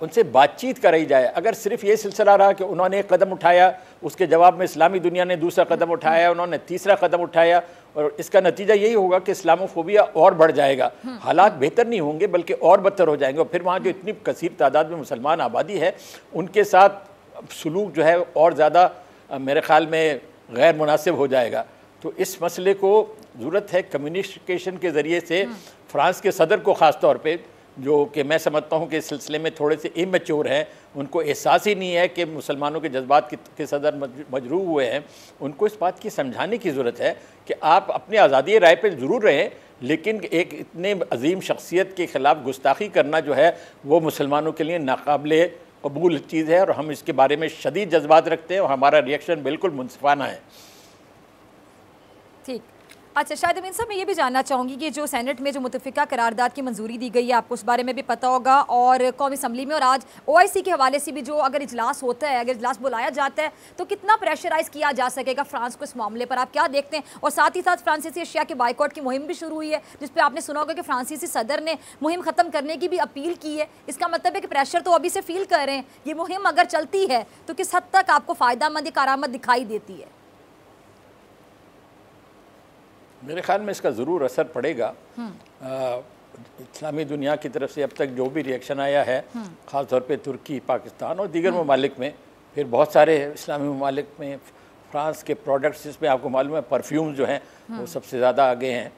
H: उनसे बातचीत कराई जाए। अगर सिर्फ ये सिलसिला रहा कि उन्होंने एक कदम उठाया, उसके जवाब में इस्लामी दुनिया ने दूसरा कदम उठाया, उन्होंने तीसरा कदम उठाया, और इसका नतीजा यही होगा कि इस्लामोफोबिया और बढ़ जाएगा, हालात बेहतर नहीं होंगे बल्कि और बदतर हो जाएंगे। और फिर वहाँ जो इतनी कसीर तादाद में मुसलमान आबादी है उनके साथ सलूक जो है और ज़्यादा मेरे ख़्याल में गैर मुनासिब हो जाएगा। तो इस मसले को ज़रूरत है कम्युनिकेशन के ज़रिए से फ्रांस के सदर को ख़ास तौर पे, जो कि मैं समझता हूँ कि इस सिलसिले में थोड़े से इमेच्योर हैं, उनको एहसास ही नहीं है कि मुसलमानों के जज्बात के सदर मजरूह हुए हैं, उनको इस बात की समझाने की ज़रूरत है कि आप अपनी आज़ादी राय पे ज़रूर रहें, लेकिन एक इतने अजीम शख्सियत के ख़िलाफ़ गुस्ताखी करना जो है वो मुसलमानों के लिए नाकाबिले कबूल चीज़ है और हम इसके बारे में शदीद जज्बात रखते हैं और हमारा रिएक्शन बिल्कुल मुनसिफाना है।
B: ठीक, अच्छा शाहिद अमीन साहब, मैं ये भी जानना चाहूँगी कि जो सेनेट में जो मुतफ़िका करारदाद की मंजूरी दी गई है, आपको उस बारे में भी पता होगा, और कौमी असम्बली में और आज OIC के हवाले से भी जो अगर इजलास होता है, अगर इजलास बुलाया जाता है तो कितना प्रेशराइज किया जा सकेगा फ्रांस को इस मामले पर, आप क्या देखते हैं? और साथ ही साथ फ्रांसीसी अशिया के बाइकआउट की मुहिम भी शुरू हुई है, जिस पर आपने सुना होगा कि फ्रांसीसी सदर ने मुहिम ख़त्म करने की भी अपील की है। इसका मतलब है कि प्रेशर तो अभी से फील कर रहे हैं। ये मुहिम अगर चलती है तो किस हद तक आपको फ़ायदा मंद कारामद दिखाई देती है?
H: मेरे ख़्याल में इसका ज़रूर असर पड़ेगा। इस्लामी दुनिया की तरफ से अब तक जो भी रिएक्शन आया है, ख़ास तौर पे तुर्की, पाकिस्तान और दीगर ममालिक में, फिर बहुत सारे इस्लामी ममालिक में फ्रांस के प्रोडक्ट्स, जिसमें आपको मालूम है परफ्यूम जो हैं वो सबसे ज़्यादा आगे हैं,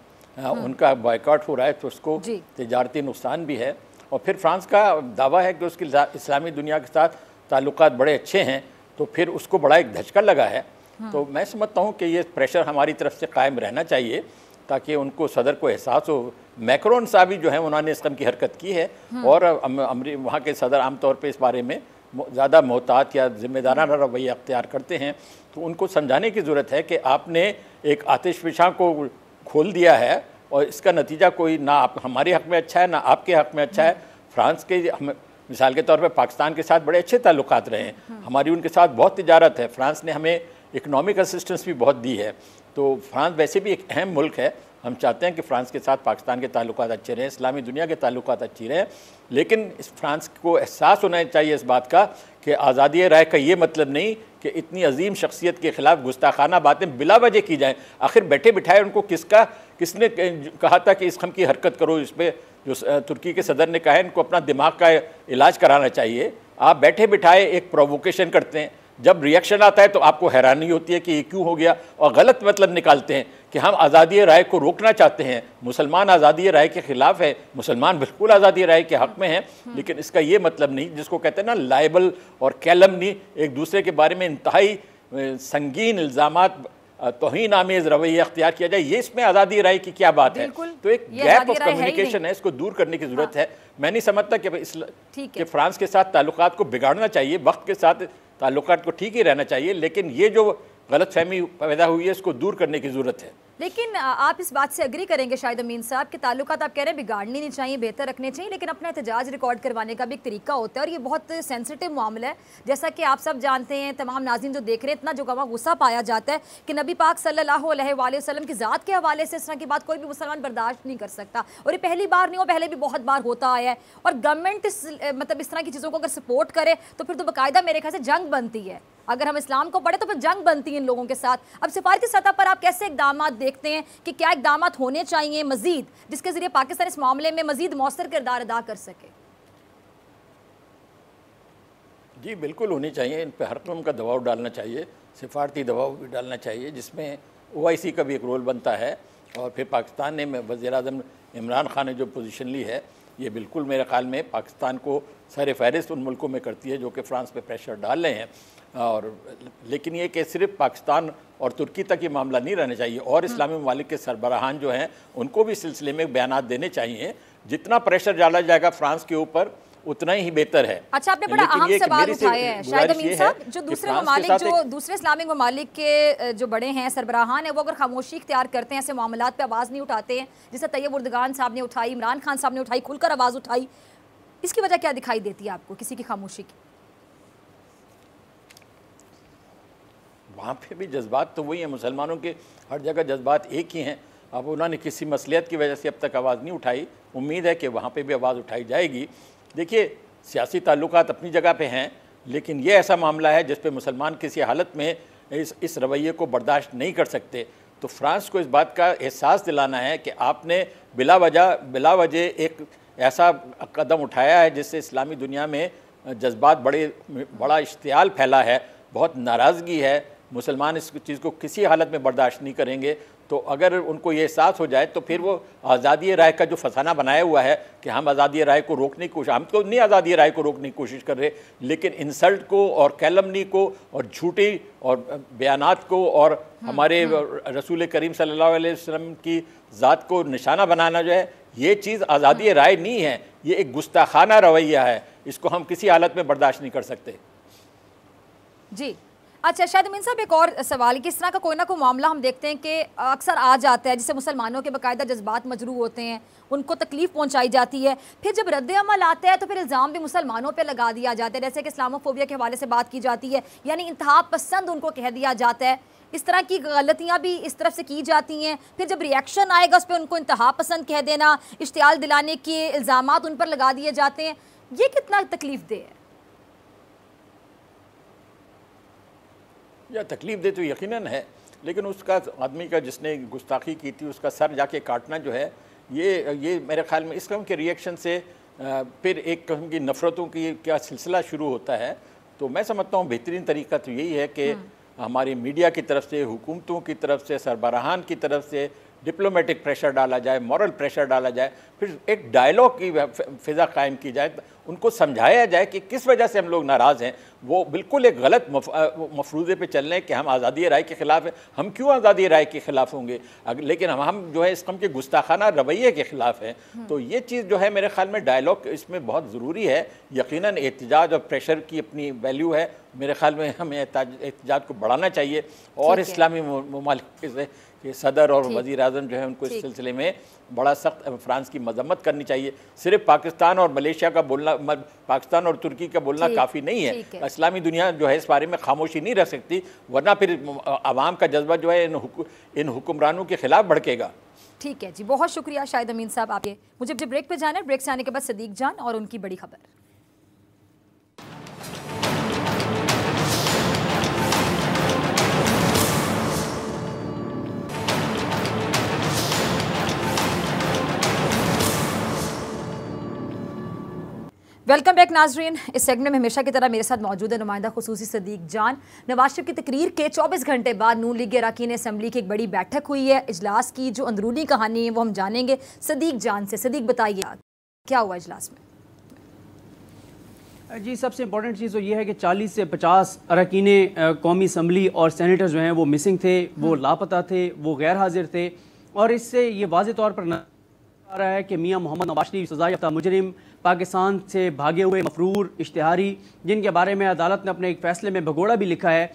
H: उनका बॉयकॉट हो रहा है, तो उसको तिजारती नुकसान भी है। और फिर फ्रांस का दावा है कि उसकी इस्लामी दुनिया के साथ ताल्लुकात बड़े अच्छे हैं, तो फिर उसको बड़ा एक धचका लगा है। तो मैं समझता हूँ कि ये प्रेशर हमारी तरफ से कायम रहना चाहिए ताकि उनको सदर को एहसास हो। मैक्रोन साहब भी जो है उन्होंने इस कम की हरकत की है और वहाँ के सदर आमतौर पर इस बारे में ज़्यादा मोहतात या जिम्मेदाराना रवैया अख्तियार करते हैं। तो उनको समझाने की ज़रूरत है कि आपने एक आतिशफिशा को खोल दिया है और इसका नतीजा कोई ना आप हमारे हक़ में अच्छा है ना आपके हक़ में अच्छा है। फ्रांस के हम मिसाल के तौर पे पाकिस्तान के साथ बड़े अच्छे ताल्लुकात रहे हैं, हमारी उनके साथ बहुत तिजारत है, फ्रांस ने हमें इकनॉमिक असिस्टेंस भी बहुत दी है। तो फ्रांस वैसे भी एक अहम मुल्क है, हम चाहते हैं कि फ्रांस के साथ पाकिस्तान के ताल्लुकात अच्छे रहें, इस्लामी दुनिया के ताल्लुकात अच्छी रहें, लेकिन इस फ्रांस को एहसास होना चाहिए इस बात का कि आज़ादी राय का ये मतलब नहीं कि इतनी अजीम शख्सियत के ख़िलाफ़ गुस्ताखाना बातें बिला वजह की जाएँ। आखिर बैठे बिठाए उनको किसने कहा था कि इस कम की हरकत करो? इस पर जो तुर्की के सदर ने कहा है इनको अपना दिमाग का इलाज कराना चाहिए। आप बैठे बिठाए एक प्रोवोकेशन करते हैं, जब रिएक्शन आता है तो आपको हैरानी होती है कि ये क्यों हो गया, और गलत मतलब निकालते हैं कि हम आज़ादी राय को रोकना चाहते हैं। मुसलमान आज़ादी राय के ख़िलाफ़ है, मुसलमान बिल्कुल आज़ादी राय के हक़ में हैं, लेकिन इसका ये मतलब नहीं जिसको कहते हैं ना लाइबल और कैलमनी, एक दूसरे के बारे में इंतहाई संगीन इल्ज़ामात तौहीन आमेज़ रवैया अख्तियार किया जाए, ये इसमें आज़ादी राय की क्या बात है? तो एक गैप ऑफ कम्युनिकेशन है, इसको दूर करने की ज़रूरत है। मैं नहीं समझता कि फ्रांस के साथ ताल्लुकात को बिगाड़ना चाहिए, वक्त के साथ ताल्लुकात को ठीक ही रहना चाहिए, लेकिन ये जो गलतफहमी पैदा हुई है इसको दूर करने की ज़रूरत है।
B: लेकिन आप इस बात से एग्री करेंगे शायद अमीन साहब कि ताल्लुकात आप कह रहे हैं बिगाड़ने नहीं चाहिए, बेहतर रखने चाहिए, लेकिन अपना एहतजाज रिकॉर्ड करवाने का भी एक तरीका होता है और ये बहुत सेंसिटिव मामला है। जैसा कि आप सब जानते हैं, तमाम नाज़रीन जो देख रहे हैं, इतना जो गवाह गुस्सा पाया जाता है कि नबी पाक सल्लल्लाहु अलैहि वसल्लम की ज़ात के हवाले से इस तरह की बात कोई भी मुसलमान बर्दाश्त नहीं कर सकता, और ये पहली बार नहीं हो, पहले भी बहुत बार होता आया है। और गवर्नमेंट इस तरह की चीज़ों को अगर सपोर्ट करे तो फिर तो बाकायदा मेरे ख्याल से जंग बनती है। अगर हम इस्लाम को पढ़े तो फिर जंग बनती है इन लोगों के साथ। अब सिफारती सतह पर आप कैसे इकदाम देखते हैं कि क्या इकदाम होने चाहिए मजीद जिसके जरिए पाकिस्तान इस मामले में मजीद मौसर किरदार अदा कर सके?
H: जी बिल्कुल होनी चाहिए, इन पर हर किस्म का दबाव डालना चाहिए, सिफारती दबाव भी डालना चाहिए जिसमें OIC का भी एक रोल बनता है। और फिर पाकिस्तान ने वज़ीर-ए-आज़म इमरान खान ने जो पोजीशन ली है ये बिल्कुल मेरे ख़्याल में पाकिस्तान को सर फहरिस्त उन मुल्कों में करती है जो कि फ़्रांस पे प्रेशर डाल रहे हैं। और लेकिन ये कि सिर्फ पाकिस्तान और तुर्की तक ये मामला नहीं रहना चाहिए, और इस्लामी ममालिक के सरबराहान जो हैं उनको भी सिलसिले में बयानात देने चाहिए। जितना प्रेशर डाला जाएगा फ्रांस के ऊपर उतना ही बेहतर है।
B: अच्छा, आपने बड़ा अहम सवाल उठाए हैं शायद अमीन साहब, जो दूसरे ममालिक जो दूसरे इस्लामिक ममालिक के जो बड़े हैं सरबराहान है वो अगर खामोशी इख्तियार करते हैं, ऐसे मामलात पे आवाज़ नहीं उठाते हैं, जैसे तैयब उर्दगान साहब ने उठाई, इमरान खान साहब ने उठाई, खुलकर आवाज़ उठाई, इसकी वजह क्या दिखाई देती है आपको किसी की खामोशी की?
H: वहाँ पे भी जज्बात तो वही हैं, मुसलमानों के हर जगह जज्बात एक ही हैं। अब उन्होंने किसी मसलियत की वजह से अब तक आवाज़ नहीं उठाई, उम्मीद है कि वहाँ पे भी आवाज़ उठाई जाएगी। देखिए सियासी ताल्लुकात अपनी जगह पे हैं, लेकिन ये ऐसा मामला है जिस पे मुसलमान किसी हालत में इस रवैये को बर्दाश्त नहीं कर सकते। तो फ्रांस को इस बात का एहसास दिलाना है कि आपने बिला वजह एक ऐसा कदम उठाया है जिससे इस्लामी दुनिया में जज्बात बड़ा इश्तियाल फैला है, बहुत नाराज़गी है, मुसलमान इस चीज़ को किसी हालत में बर्दाश्त नहीं करेंगे। तो अगर उनको ये एहसास हो जाए तो फिर वो आज़ादी राय का जो फसाना बनाया हुआ है कि हम आज़ादी राय को रोकने की कोशिश, हम तो नहीं आज़ादी राय को रोकने की कोशिश कर रहे, लेकिन इंसल्ट को और कैलमनी को और झूठी और बयानात को और हमारे रसूल करीम सल्लल्लाहु अलैहि वसल्लम की ज़ात को निशाना बनाना जो है, ये चीज़ आज़ादी राय नहीं है, ये एक गुस्ताखाना रवैया है, इसको हम किसी हालत में बर्दाश्त नहीं कर सकते।
B: जी अच्छा शायद अमीन साहब, एक और सवाल, किस तरह का कोई ना कोई मामला हम देखते हैं कि अक्सर आ जाता है जिससे मुसलमानों के बाकायदा जज्बात मजरूह होते हैं, उनको तकलीफ़ पहुंचाई जाती है, फिर जब रद्द अमल आता है तो फिर इल्ज़ाम भी मुसलमानों पे लगा दिया जाता है, जैसे कि इस्लामोफोबिया के हवाले से बात की जाती है, यानी इंतहा पसंद उनको कह दिया जाता है। इस तरह की गलतियाँ भी इस तरफ से की जाती हैं, फिर जब रिएक्शन आएगा उस पर उनको इंतहा पसंद कह देना, इश्तियाल दिलाने के इल्ज़ामात उन पर लगा दिए जाते हैं, ये कितना तकलीफ़ दे है?
H: या तकलीफ़ दे तो यकीनन है, लेकिन उसका आदमी का जिसने गुस्ताखी की थी उसका सर जाके काटना जो है ये मेरे ख्याल में इस किस्म के रिएक्शन से फिर एक किस्म की नफ़रतों की क्या सिलसिला शुरू होता है। तो मैं समझता हूँ बेहतरीन तरीका तो यही है कि हमारी मीडिया की तरफ से, हुकूमतों की तरफ से, सरबराहान की तरफ से डिप्लोमेटिक प्रेशर डाला जाए, मॉरल प्रेशर डाला जाए, फिर एक डायलॉग की फिज़ा कायम की जाए, उनको समझाया जाए कि किस वजह से हम लोग नाराज़ हैं। वो बिल्कुल एक गलत मफरूज़े पे चल रहे हैं कि हम आज़ादी राय के ख़िलाफ़ हैं। हम क्यों आज़ादी राय के ख़िलाफ़ होंगे? लेकिन हम जो है इस कम के गुस्ताखाना रवैये के ख़िलाफ़ हैं। तो ये चीज़ जो है मेरे ख्याल में डायलॉग इसमें बहुत ज़रूरी है। यकीनन एहतजाज और प्रेशर की अपनी वैल्यू है। मेरे ख्याल में हमें एहतजाज को बढ़ाना चाहिए और इस्लामी ममालिक से कि सदर और वज़ीर आज़म जो है उनको इस सिलसिले में बड़ा सख्त फ्रांस की मजम्मत करनी चाहिए। सिर्फ पाकिस्तान और मलेशिया का बोलना, पाकिस्तान और तुर्की का बोलना काफ़ी नहीं है। इस्लामी दुनिया जो है इस बारे में खामोशी नहीं रख सकती, वरना फिर आवाम का जज्बा जो है इन हुक्मरानों के खिलाफ भड़केगा।
B: ठीक है जी, बहुत शुक्रिया शाहिद अमीन साहब आपके। मुझे ब्रेक पे जाना है, ब्रेक से आने के बाद सदीक जान और उनकी बड़ी खबर। वेलकम बैक नाजरीन। इस सेगमेंट में हमेशा की तरह मेरे साथ मौजूद है नुमाइंदा खुसूसी सदीक जान। नवाज शरीफ की तकरीर के 24 घंटे बाद नून लीग अरकान असम्बली की एक बड़ी बैठक हुई है। इजलास की जो अंदरूनी कहानी है वो हम जानेंगे सदीक जान से। सदीक बताइए क्या हुआ इजलास में?
I: जी, सबसे इम्पोर्टेंट चीज़ तो ये है कि 40 से 50 अरकान कौमी असम्बली और सेनेटर जो हैं वो मिसिंग थे, वो लापता थे, वो गैर हाजिर थे। और इससे ये वाज़े तौर पर आ रहा है कि मियां मोहम्मद नवाज शरीफ सज़ा याफ्ता मुजरिम, पाकिस्तान से भागे हुए मफरूर इश्तिहारी, जिनके बारे में अदालत ने अपने एक फ़ैसले में भगोड़ा भी लिखा है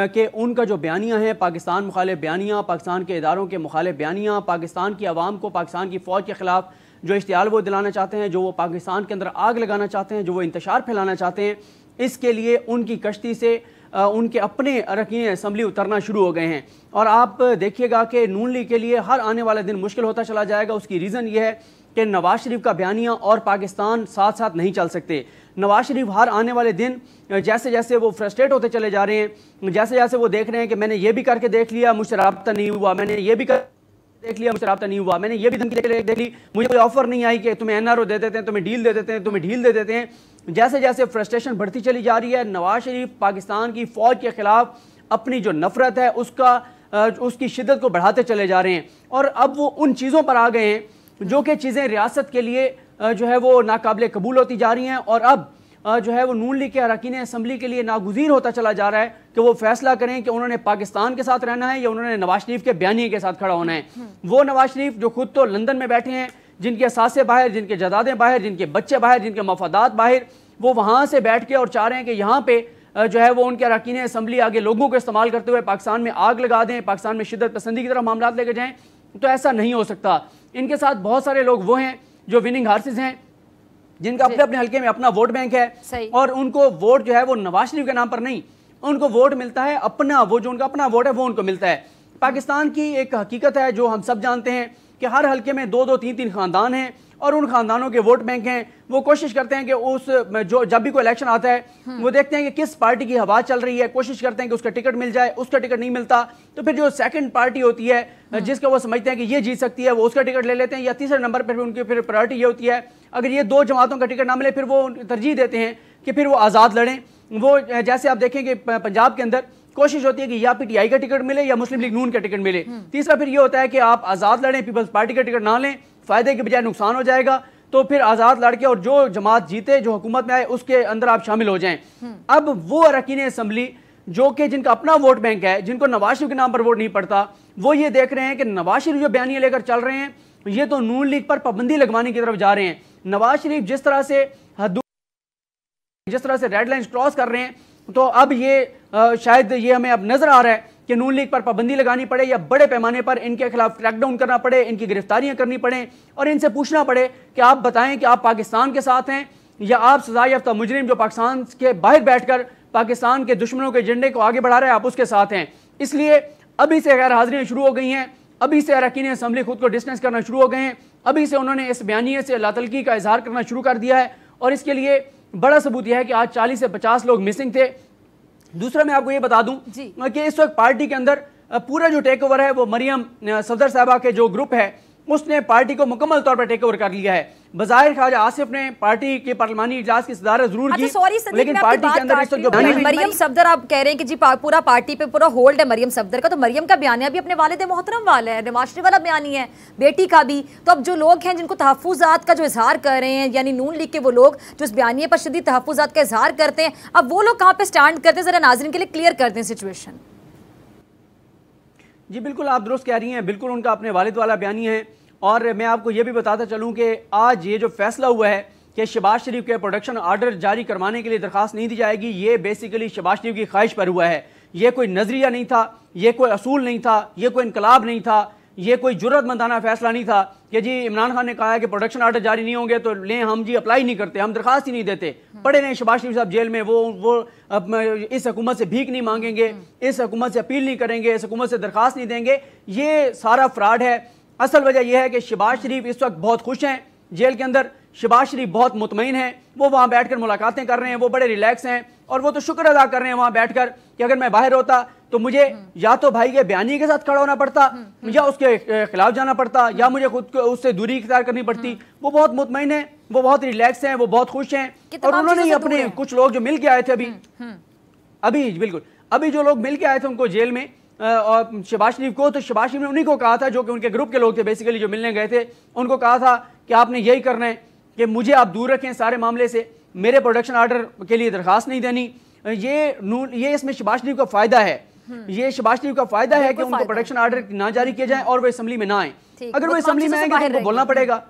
I: कि उनका जो बयानियाँ हैं, पाकिस्तान मुखालिफ बयानियाँ, पाकिस्तान के इदारों के मुखालिफ बयानियाँ, पाकिस्तान की आवाम को पाकिस्तान की फ़ौज के ख़िलाफ़ जो इश्तिहार वो दिलाना चाहते हैं, जो वो पाकिस्तान के अंदर आग लगाना चाहते हैं, जो वो इंतशार फैलाना चाहते हैं, इसके लिए उनकी कश्ती से उनके अपने अरकान असम्बली उतरना शुरू हो गए हैं। और आप देखिएगा कि नून लीग के लिए हर आने वाला दिन मुश्किल होता चला जाएगा। उसकी रीज़न ये है कि नवाज शरीफ का बयानिया और पाकिस्तान साथ साथ नहीं चल सकते। नवाज शरीफ हर आने वाले दिन जैसे जैसे वो फ्रस्ट्रेट होते चले जा रहे हैं, जैसे जैसे वो देख रहे हैं कि मैंने ये भी करके देख लिया, मुझसे राब्ता नहीं हुआ, मैंने ये भी देख लिया, मुझसे राब्ता नहीं हुआ, मैंने ये भी धमकी देख ली, मुझे कोई ऑफर नहीं आई कि तुम्हें एनआरओ दे देते हैं, तुम्हें डील दे देते हैं, तुम्हें ढील दे देते हैं। जैसे जैसे फ्रस्ट्रेशन बढ़ती चली जा रही है, नवाज शरीफ पाकिस्तान की फ़ौज के ख़िलाफ़ अपनी जो नफ़रत है उसकी शिद्दत को बढ़ाते चले जा रहे हैं। और अब वो उन चीज़ों पर आ गए हैं जो कि चीज़ें रियासत के लिए जो है वो नाकाबिले कबूल होती जा रही हैं। और अब जो है वो नून लीग के अरकान असम्बली के लिए नागुज़ीर होता चला जा रहा है कि वो फैसला करें कि उन्होंने पाकिस्तान के साथ रहना है या उन्होंने नवाज शरीफ के बयानिए के साथ खड़ा होना है। वो नवाज शरीफ जो खुद तो लंदन में बैठे हैं, जिनके असासे बाहर, जिनके जदादें बाहर, जिनके बच्चे बाहर, जिनके मफादात बाहर, वो वहाँ से बैठ के और चाह रहे हैं कि यहाँ पे जो है वो उनके अरकान असम्बली आगे लोगों को इस्तेमाल करते हुए पाकिस्तान में आग लगा दें, पाकिस्तान में शिद्दत पसंदी की तरफ मामला लेके जाएँ। तो ऐसा नहीं हो सकता। इनके साथ बहुत सारे लोग वो हैं जो विनिंग हार्सेस हैं, जिनका अपने अपने हल्के में अपना वोट बैंक है और उनको वोट जो है वो नवाज शरीफ के नाम पर नहीं, उनको वोट मिलता है अपना, वो जो उनका अपना वोट है वो उनको मिलता है। पाकिस्तान की एक हकीकत है जो हम सब जानते हैं कि हर हल्के में 2-2, 3-3 खानदान हैं और उन खानदानों के वोट बैंक हैं। वो कोशिश करते हैं कि उस जो जब भी कोई इलेक्शन आता है वो देखते हैं कि किस पार्टी की हवा चल रही है, कोशिश करते हैं कि उसका टिकट मिल जाए। उसका टिकट नहीं मिलता तो फिर जो सेकंड पार्टी होती है जिसका वो समझते हैं कि ये जीत सकती है, वो उसका टिकट ले लेते हैं। या तीसरे नंबर पर उनकी फिर प्रायोरिटी ये होती है, अगर ये 2 जमातों का टिकट ना मिले फिर वो तरजीह देते हैं कि फिर वो आज़ाद लड़ें। वो जैसे आप देखेंगे पंजाब के अंदर कोशिश होती है कि या पीटीआई का टिकट मिले या मुस्लिम लीग नून का टिकट मिले। तीसरा फिर ये होता है कि आप आज़ाद लड़ें, पीपल्स पार्टी का टिकट ना लें, फ़ायदे के बजाय नुकसान हो जाएगा, तो फिर आज़ाद लड़के और जो जमात जीते, जो हुकूमत में आए, उसके अंदर आप शामिल हो जाएं। अब वो अरकान असम्बली जो कि जिनका अपना वोट बैंक है, जिनको नवाज शरीफ के नाम पर वोट नहीं पड़ता, वो ये देख रहे हैं कि नवाज शरीफ जो बयानियां लेकर चल रहे हैं ये तो नून लीग पर पाबंदी लगवाने की तरफ जा रहे हैं। नवाज शरीफ जिस तरह से रेड लाइन क्रॉस कर रहे हैं, तो अब ये शायद ये हमें अब नजर आ रहा है कि नून लीग पर पाबंदी लगानी पड़े या बड़े पैमाने पर इनके खिलाफ क्रैकडाउन करना पड़े, इनकी गिरफ्तारियां करनी पड़े और इनसे पूछना पड़े कि आप बताएं कि आप पाकिस्तान के साथ हैं या आप सजा याफ्ता मुजरिम जो पाकिस्तान के बाहर बैठकर पाकिस्तान के दुश्मनों के एजेंडे को आगे बढ़ा रहे हैं, आप उसके साथ हैं। इसलिए अभी से गैर हाजिरियां शुरू हो गई हैं, अभी से अरकान असम्बली खुद को डिस्टेंस करना शुरू हो गए हैं, अभी से उन्होंने इस बयानिए से लातलकी का इजहार करना शुरू कर दिया है। और इसके लिए बड़ा सबूत यह है कि आज 40 से 50 लोग मिसिंग थे। दूसरा मैं आपको ये बता दूं कि इस वक्त पार्टी के अंदर पूरा जो टेक ओवर है वो मरियम सफदर साहबा के जो ग्रुप है उसने पार्टी को मुकम्मल तौर पर टेक ओवर कर लिया है। बज़ाहिर ख्वाजा आसिफ ने पार्टी के पार्लिमानी इजलास की सदारत जरूर की, लेकिन पार्टी के अंदर इस वक्त जो
B: मरियम सफदर आप कह रहे हैं कि जी पूरा पार्टी पे पूरा होल्ड है मरियम सफदर का, तो मरियम का बयानिया भी अपने वालिद मोहतरम वाला है, नवाज शरीफ वाला बयानी है, बेटी का भी। तो अब जो लोग हैं जिनको तहफ़्फ़ुज़ात का जो इजहार कर रहे हैं, यानी नून लीग के वो लोग जो इस बयानिए पर शदीद तहफ़्फ़ुज़ात का इजहार करते हैं, अब वो लोग कहाँ पे स्टैंड करते हैं, जरा नाज़रीन के लिए क्लियर कर दें सिचुएशन।
I: जी बिल्कुल आप दुरुस्त कह रही हैं, बिल्कुल उनका अपने वालिद वाला बयानी है। और मैं आपको ये भी बताता चलूँ कि आज ये जो फैसला हुआ है कि शहबाज शरीफ के प्रोटेक्शन आर्डर जारी करवाने के लिए दरख्वास्त नहीं दी जाएगी, ये बेसिकली शहबाज शरीफ की ख्वाहिश पर हुआ है। ये कोई नजरिया नहीं था, ये कोई असूल नहीं था, ये कोई इनकलाब नहीं था, ये कोई जुर्रतमंदाना फैसला नहीं था कि जी इमरान खान ने कहा है कि प्रोटेक्शन आर्डर जारी नहीं होंगे तो लें हम जी अप्लाई नहीं करते, हम दरख्वास्त ही नहीं देते। पड़े रहे शहबाज शरीफ साहब जेल में, वो इस हुकूमत से भीख नहीं मांगेंगे, इस हुकूमत से अपील नहीं करेंगे, इस हुकूमत से दरख्वास्त नहीं देंगे। ये सारा फ्रॉड है। असल वजह यह है कि शहबाज शरीफ इस वक्त बहुत खुश हैं जेल के अंदर, शहबाज शरीफ बहुत मुतमईन हैं, वो वहाँ बैठकर मुलाकातें कर रहे हैं, वो बड़े रिलैक्स हैं और वो तो शुक्र अदा कर रहे हैं वहाँ बैठकर कि अगर मैं बाहर होता तो मुझे या तो भाई के बयानी के साथ खड़ा होना पड़ता या उसके खिलाफ जाना पड़ता या मुझे खुद को उससे दूरी इख्तियार करनी पड़ती। वो बहुत मुतमईन है, वो बहुत रिलैक्स हैं, वो बहुत खुश हैं। और उन्होंने अपने कुछ लोग जो मिल के आए थे अभी बिल्कुल अभी जो लोग मिल के आए थे उनको जेल में और शहबाज शरीफ को, तो शहबाज शरीफ ने उन्हीं को कहा था जो कि उनके ग्रुप के लोग थे बेसिकली जो मिलने गए थे, उनको कहा था कि आपने यही करना है कि मुझे आप दूर रखें सारे मामले से, मेरे प्रोटेक्शन आर्डर के लिए दरखास्त नहीं देनी। ये इसमें शहबाज शरीफ का फायदा है, ये शहबाज शरीफ का फायदा है कि उनको प्रोटेक्शन आर्डर ना जारी किया जाए और वो असेंबली में ना आए। अगर वो असेंबली में आएंगे तो उनको बोलना पड़ेगा।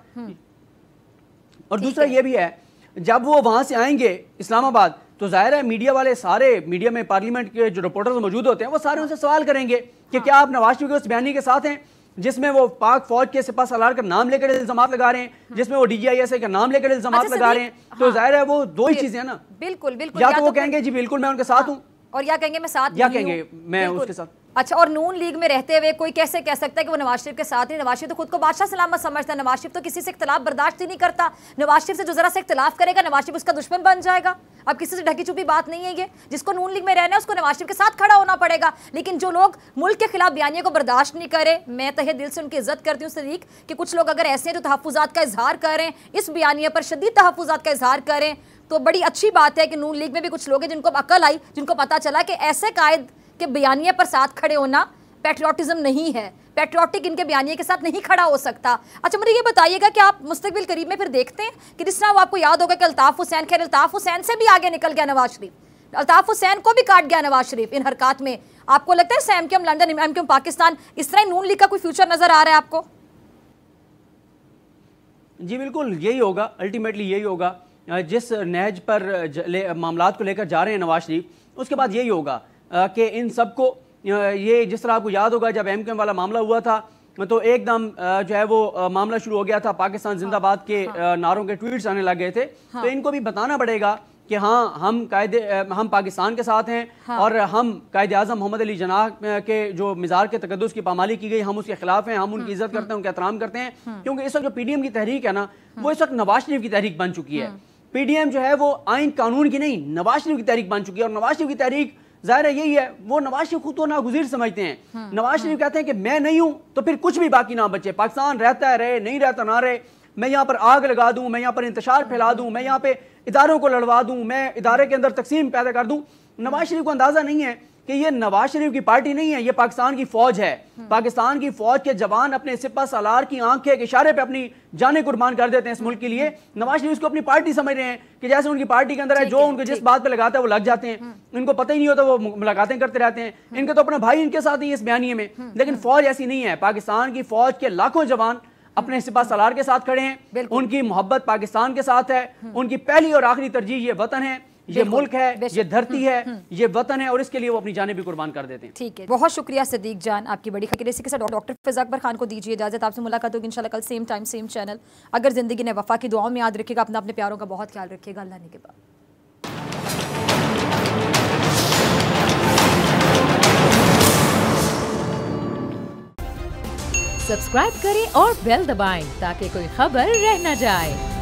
I: और दूसरा ये भी है, जब वो वहां से आएंगे इस्लामाबाद तो जाहिर है मीडिया वाले सारे मीडिया में पार्लियामेंट के जो रिपोर्टर्स मौजूद होते हैं वो सारे उनसे सवाल करेंगे कि क्या आप नवाज शरीफ के उस बयानी के साथ हैं जिसमें वो पाक फौज के सिपा सलार का नाम लेकर इल्जाम लगा रहे हैं, जिसमें वो DGISA का नाम लेकर इल्जाम लगा रहे हैं। तो जाहिर है वो दो ही चीजें हैं ना।
B: बिल्कुल बिल्कुल,
I: या तो वो कहेंगे जी बिल्कुल मैं उनके साथ हूँ,
B: और या कहेंगे मैं साथ,
I: या कहेंगे मैं उसके साथ।
B: अच्छा, और नून लीग में रहते हुए कोई कैसे कह सकता है कि वो नवाज शरीफ के साथ ही? नवाज शरीफ तो खुद को बादशाह सलामत समझता है, नवाज शरीफ तो किसी से इख्तिलाफ बर्दाश्त ही नहीं करता। नवाज शरीफ से जो जरा से इख्तिलाफ करेगा नवाज शरीफ उसका दुश्मन बन जाएगा। अब किसी से ढकी छुपी बात नहीं है ये, जिसको नून लीग में रहना है उसको नवाज शरीफ के साथ खड़ा होना पड़ेगा। लेकिन जो लोग मुल्क के खिलाफ बयानियों को बर्दाश्त नहीं करे, मैं तहे दिल से उनकी इज्जत करती हूँ सदीक कि कुछ लोग अगर ऐसे हैं जो तहफ़्फ़ुज़ात का इजहार करें, इस बयानिया पर शदीद तहफ़्फ़ुज़ात का इजहार करें, तो बड़ी अच्छी बात है कि नून लीग में भी कुछ लोग हैं जिनको अकल आई, जिनको पता चला कि ऐसे कायद के बयानिया पर साथ खड़े होना पैट्रियोटिज्म नहीं है, पैट्रियोटिक इनके बयानिए के साथ नहीं खड़ा हो सकता। अच्छा मुझे ये बताइएगा कि आप मुस्तकबिल करीब में फिर देखते हैं कि जिस तरह वो आपको याद होगा कि अल्ताफ़ हुसैन, खैर अल्ताफ़ हुसैन से भी आगे निकल गया नवाज शरीफ, अल्ताफ़ हुसैन को भी काट गया नवाज शरीफ इन हरकत में। आपको लगता है सैम के हम लंदन, एम के हम पाकिस्तान, इस तरह नून लीग का कोई फ्यूचर नजर आ रहा है आपको?
I: जी बिल्कुल यही होगा, अल्टीमेटली यही होगा। जिस नहज पर मामलात को लेकर जा रहे हैं नवाज शरीफ, उसके बाद यही होगा कि इन सबको ये जिस तरह आपको याद होगा जब MKM वाला मामला हुआ था तो एकदम जो है वो मामला शुरू हो गया था, पाकिस्तान जिंदाबाद के नारों के ट्वीट्स आने लग गए थे। तो इनको भी बताना पड़ेगा कि हाँ हम पाकिस्तान के साथ हैं और हम कायदे आज़म मोहम्मद अली जिन्नाह के जो मिज़ार के तकद्दुस की पामाली की गई, हम उसके खिलाफ हैं, हम उनकी इज्जत करते हैं, उनका एहतराम करते हैं। क्योंकि इस वक्त जो PDM की तहरीक है ना, वो इस वक्त नवाज शरीफ की तहरीक बन चुकी है। PDM जो है वो आइन कानून की नहीं, नवाज शरीफ की तहरीक बन चुकी है। और नवाज शरीफ की तहरीक जाहिर है यही है, वो नवाज शरीफ खुद को नागुज़ीर समझते हैं। नवाज शरीफ कहते हैं कि मैं नहीं हूं तो फिर कुछ भी बाकी ना बचे, पाकिस्तान रहता है रहे, नहीं रहता ना रहे, मैं यहाँ पर आग लगा दूं, मैं यहाँ पर इंतशार फैला दूं, मैं यहाँ पे इदारों को लड़वा दूं, मैं इदारे के अंदर तकसीम पैदा कर दूं। नवाज शरीफ को अंदाजा नहीं है कि ये नवाज शरीफ की पार्टी नहीं है, ये पाकिस्तान की फौज है। पाकिस्तान की फौज के जवान अपने सिपा सालार की आंख के इशारे पे अपनी जानें कुर्बान कर देते हैं इस मुल्क के लिए। नवाज शरीफ को अपनी पार्टी समझ रहे हैं कि जैसे उनकी पार्टी के अंदर है, जो उनको जिस बात पे लगाता है वो लग जाते हैं, इनको पता ही नहीं होता, वो मुलाकातें करते रहते हैं। इनके तो अपना भाई इनके साथ ही इस बयानिए में। लेकिन फौज ऐसी नहीं है, पाकिस्तान की फौज के लाखों जवान अपने सिपा सालार के साथ खड़े हैं, उनकी मोहब्बत पाकिस्तान के साथ है, उनकी पहली और आखिरी तरजीह ये वतन है, ये मुल्क है, ये धरती है, ये वतन है, और इसके लिए वो अपनी जानें भी कुर्बान कर देते हैं।
B: ठीक है, बहुत शुक्रिया सदीक जान आपकी बड़ी खबर। इसी के साथ डॉक्टर फ़ैज़ अकबर खान को दीजिए इजाजत, आपसे मुलाकात होगी इंशाल्लाह कल सेम टाइम सेम चैनल। अगर जिंदगी ने वफा की दुआओं में याद रखिएगा, अपना अपने प्यारों का बहुत ख्याल रखिएगा। अल्लाह ने के बाद
A: सब्सक्राइब करें और बेल दबाएं ताकि कोई खबर रह न जाए।